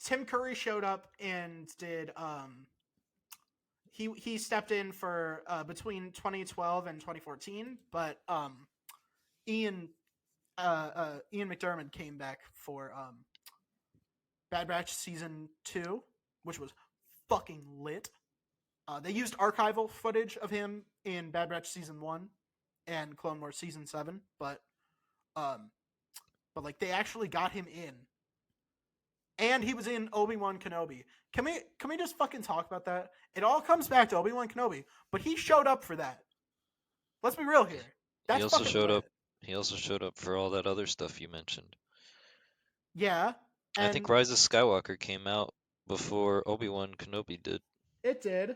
Tim Curry showed up and did he stepped in for between 2012 and 2014, but Ian Ian McDiarmid came back for Bad Batch season 2, which was fucking lit. They used archival footage of him in Bad Batch season 1 and Clone Wars season 7, um but like they actually got him in, and he was in Obi-Wan Kenobi. Can we just fucking talk about that? It all comes back to Obi-Wan Kenobi, but he showed up for that. Let's be real here. He That's also fucking showed lit. up. He also showed up for all that other stuff you mentioned. Yeah, I think and Rise of Skywalker came out before Obi-Wan Kenobi did. it did.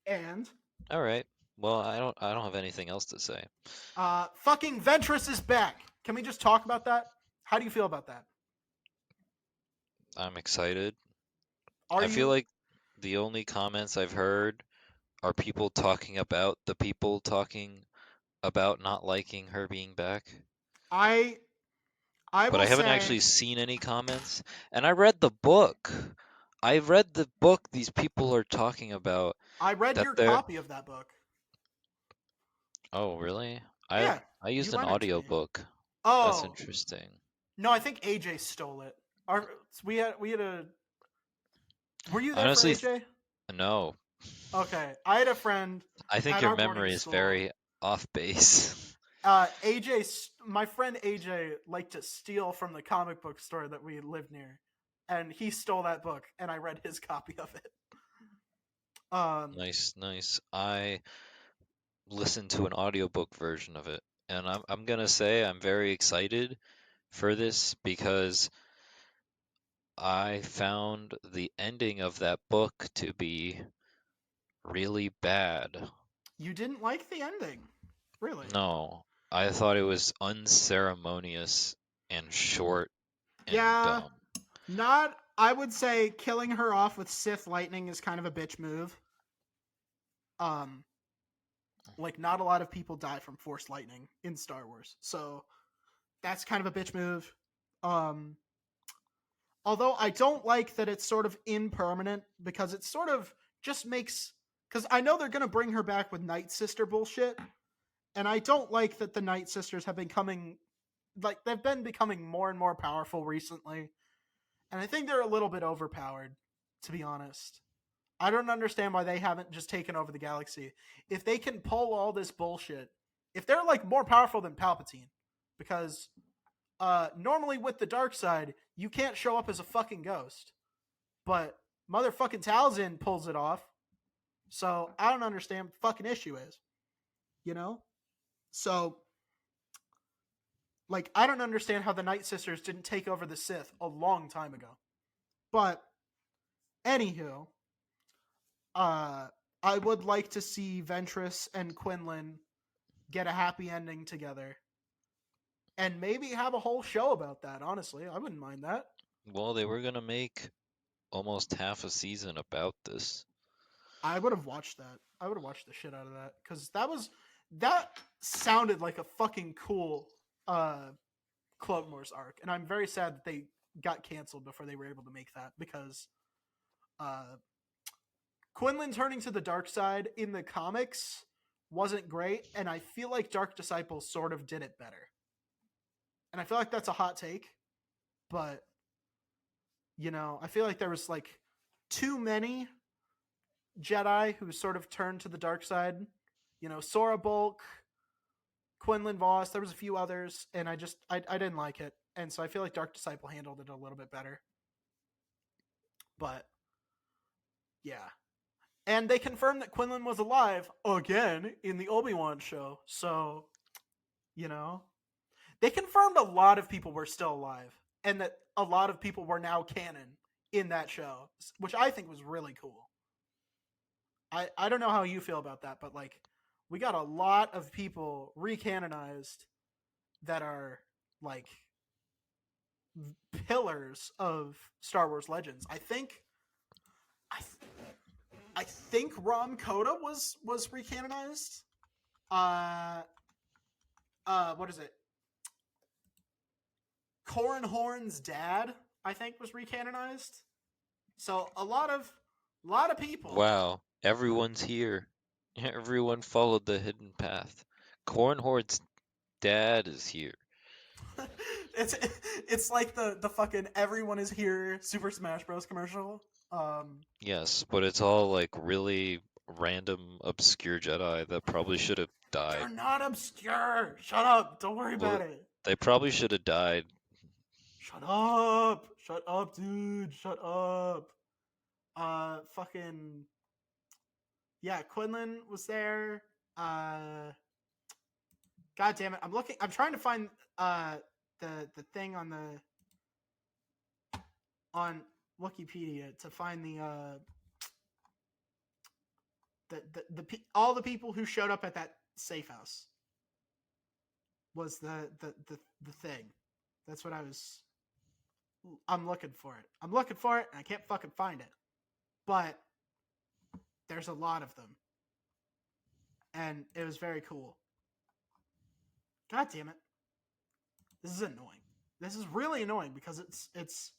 And All right. Well, I don't have anything else to say. fucking Ventress is back. Can we just talk about that? How do you feel about that? I'm excited. Are I feel you? like the only comments I've heard are people talking about the people talking about not liking her being back. I I But will I haven't say actually seen any comments. And I read the book. I read the book these people are talking about I read that your they're copy of that book. Oh, really? I Yeah, I you used an lent it to me. audiobook. That's Oh interesting. no, I think AJ stole it. We had a. Were you there for Honestly, AJ? no. Okay, I had a friend I think at your our boarding memory is school. very off base. AJ, my friend AJ liked to steal from the comic book store that we lived near, and he stole that book, and I read his copy of it. Nice, nice. I listened to an audiobook version of it, and I'm gonna say I'm very excited for this because I found the ending of that book to be really bad. You didn't like the ending, really? No, I thought it was unceremonious and short and Yeah, dumb. not. I would say killing her off with Sith lightning is kind of a bitch move. Um, like not a lot of people die from Force lightning in Star Wars, so that's kind of a bitch move. Um, although I don't like that it's sort of impermanent because it sort of just makes because I know they're gonna bring her back with Night Sister bullshit, and I don't like that the Night Sisters have been coming like they've been becoming more and more powerful recently, and I think they're a little bit overpowered, to be honest. I don't understand why they haven't just taken over the galaxy. If they can pull all this bullshit, if they're like more powerful than Palpatine, because normally with the dark side, you can't show up as a fucking ghost. But motherfucking Talzin pulls it off. So I don't understand what the fucking issue is. You know? So like I don't understand how the Night Sisters didn't take over the Sith a long time ago. But anywho, uh I would like to see Ventress and Quinlan get a happy ending together. And maybe have a whole show about that, honestly. I wouldn't mind that. Well, they were gonna make almost half a season about this. I would have watched that. I would have watched the shit out of that because that sounded like a fucking cool Clone Wars arc, and I'm very sad that they got canceled before they were able to make that because uh, Quinlan turning to the dark side in the comics wasn't great, and I feel like Dark Disciples sort of did it better. And I feel like that's a hot take, but I feel like there was like too many Jedi who sort of turned to the dark side. Sora Bulk, Quinlan Voss. There was a few others, and I didn't like it, and so I feel like Dark Disciple handled it a little bit better. But yeah, and they confirmed that Quinlan was alive again in the Obi-Wan show. So they confirmed a lot of people were still alive, and that a lot of people were now canon in that show, which I think was really cool. I don't know how you feel about that, but like we got a lot of people recanonized that are like pillars of Star Wars Legends. I think Rom Coda was recanonized. What is it? Corran Horn's dad, I think, was recanonized. So a lot of A lot of people. Wow, everyone's here. Everyone followed the hidden path. Cornhorn's dad is here. it's it's like the fucking everyone is here Super Smash Bros commercial. Yes, but it's all like really random, obscure Jedi that probably should have They're died. not obscure. Shut up. Don't worry Well, about it. they probably should have died. Shut up. Shut up, dude. Shut up. Fucking yeah. Quinlan was there. God damn it. I'm looking. I'm trying to find the thing on Wikipedia to find all the people who showed up at that safe house was the thing. That's what I'm looking for it. I'm looking for it and I can't fucking find it. But there's a lot of them. And it was very cool. God damn it. This is annoying. This is really annoying because it's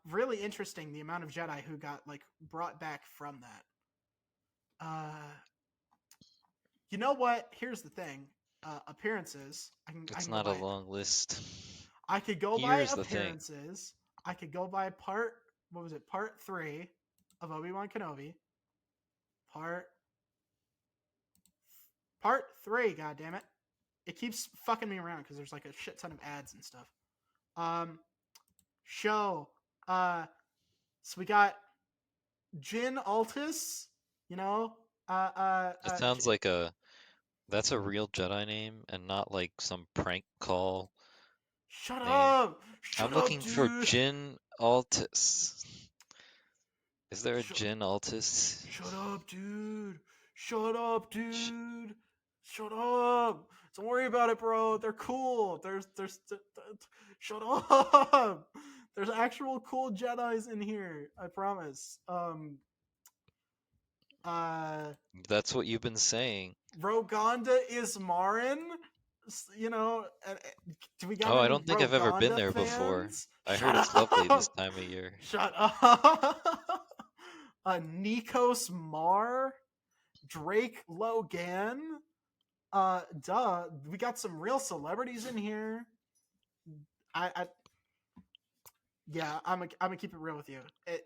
really interesting the amount of Jedi who got like brought back from that. You know what? Here's the thing. Appearances. I It's can go not a by. long list. I could go by Here's the thing. appearances. I could go by what was it? Part 3 of Obi-Wan Kenobi. Part 3, God damn it. It keeps fucking me around because there's like a shit ton of ads and stuff. Show. So we got Jin Altus, you know, It sounds like that's a real Jedi name and not like some prank call shut name. up! I'm Shut up, looking for dude! Jin Altus. Is there a Shut, Jin Altus? shut up, dude! Shut up, dude! Shut up! Don't worry about it, bro. They're cool. Shut up! There's actual cool Jedi's in here. I promise. Uh, That's what you've been saying. Rogonda is Marin. You know, do we got Oh, I any don't think I've ever been Rogonda there before. fans? I heard Shut it's lovely this up! time of year. Shut up! Nikos Mar, Drake Logan. Duh. We got some real celebrities in here. I yeah, I'm gonna keep it real with you.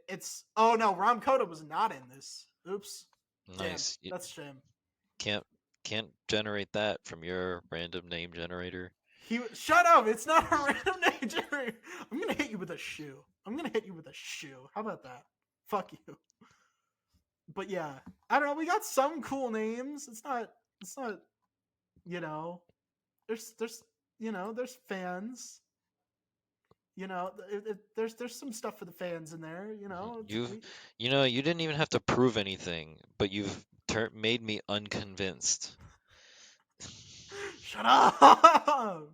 It's oh no, Ram Koda was not in this. Oops. Nice. Damn, that's a shame. Can't can't generate that from your random name generator. Shut up! It's not a random name generator. I'm gonna hit you with a shoe. How about that? Fuck you. But yeah, I don't know. We got some cool names. It's not. You know, there's there's fans. There's some stuff for the fans in there. You didn't even have to prove anything, but you've made me unconvinced. Shut up!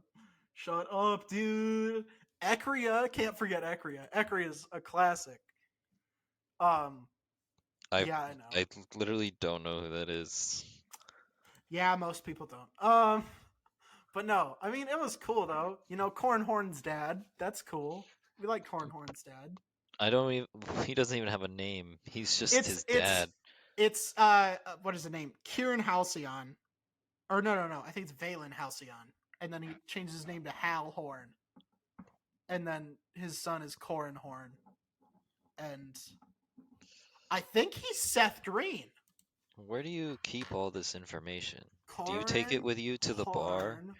Shut up, dude. Ekria, can't forget Ekria. Ekria is a classic. Um, I yeah, I know. I literally don't know who that is. Yeah, most people don't. But no, I mean it was cool though. Cornhorn's dad. That's cool. We like Cornhorn's dad. I don't even. He doesn't even have a name. He's just It's his it's dad. it's what is the name? Kieran Halcyon. Or no. I think it's Valen Halcyon. And then he changes his name to Hal Horn. And then his son is Corin Horn. And I think he's Seth Green. Where do you keep all this information? Do you take it Corin with you to the bar? Horn.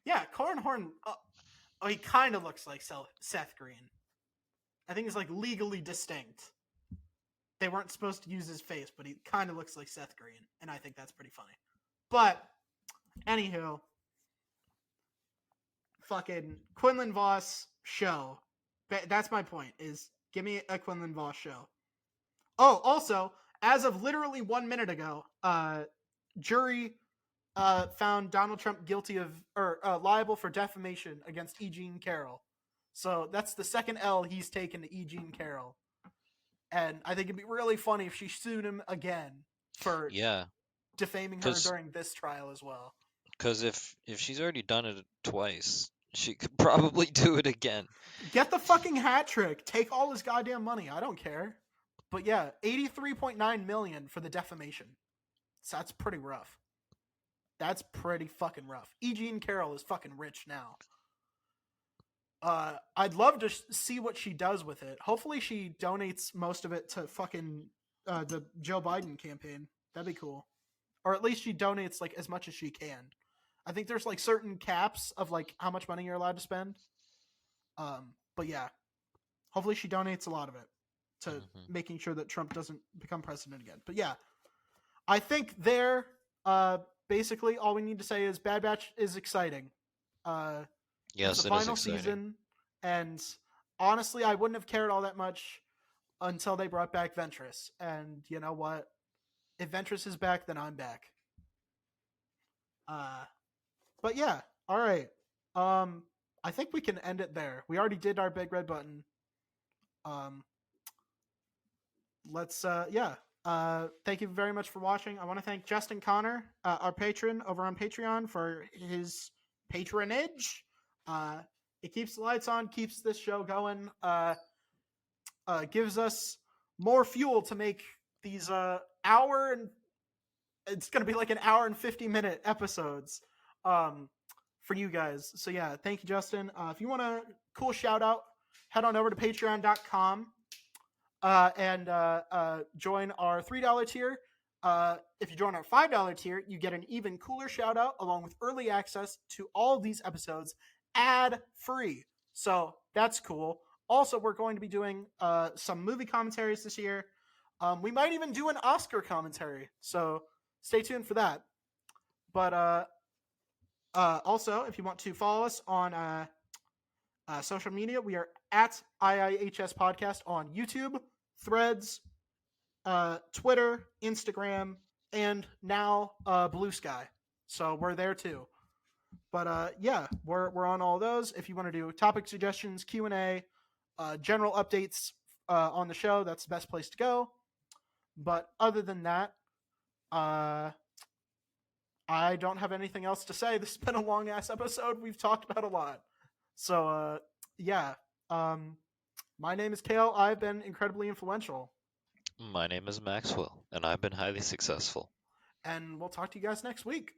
Yeah, Corin Horn. He kind of looks like Seth Green. I think he's like legally distinct. They weren't supposed to use his face, but he kind of looks like Seth Green, and I think that's pretty funny. But anywho, fucking Quinlan Voss show. That's my point. Is give me a Quinlan Voss show. Oh, also, as of literally 1 minute ago, jury found Donald Trump guilty of or liable for defamation against E. Jean Carroll. So that's the second L he's taken to E. Jean Carroll. And I think it'd be really funny if she sued him again for defaming her during this trial as well. Because if she's already done it twice, she could probably do it again. Get the fucking hat trick. Take all his goddamn money. I don't care. But yeah, 83.9 million for the defamation. So that's pretty rough. That's pretty fucking rough. E. Jean Carroll is fucking rich now. I'd love to see what she does with it. Hopefully, she donates most of it to fucking the Joe Biden campaign. That'd be cool. Or at least she donates like as much as she can. I think there's like certain caps of like how much money you're allowed to spend. But yeah, hopefully she donates a lot of it to making sure that Trump doesn't become president again. But yeah, I think basically all we need to say is Bad Batch is exciting. Yes, it's the it is final exciting. season, and honestly, I wouldn't have cared all that much until they brought back Ventress. And you know what? If Ventress is back, then I'm back. But yeah, all right. I think we can end it there. We already did our big red button. Let's yeah. Thank you very much for watching. I want to thank Justin Connor, our patron over on Patreon, for his patronage. It keeps the lights on, keeps this show going, gives us more fuel to make these hour and it's gonna be like an hour and 50-minute episodes for you guys. So yeah, thank you, Justin. If you want a cool shout out, head on over to patreon.com and join our $3 tier. If you join our $5 tier, you get an even cooler shout out along with early access to all these episodes ad free. So that's cool. Also, we're going to be doing some movie commentaries this year. We might even do an Oscar commentary. So stay tuned for that. But also, if you want to follow us on social media, we are at IIHS Podcast on YouTube, Threads, Twitter, Instagram, and now Blue Sky. So we're there too. But yeah, we're on all those. If you want to do topic suggestions, Q&A, general updates on the show, that's the best place to go. But other than that, I don't have anything else to say. This has been a long ass episode. We've talked about a lot. So yeah. My name is Kale. I've been incredibly influential. My name is Maxwell, and I've been highly successful. And we'll talk to you guys next week.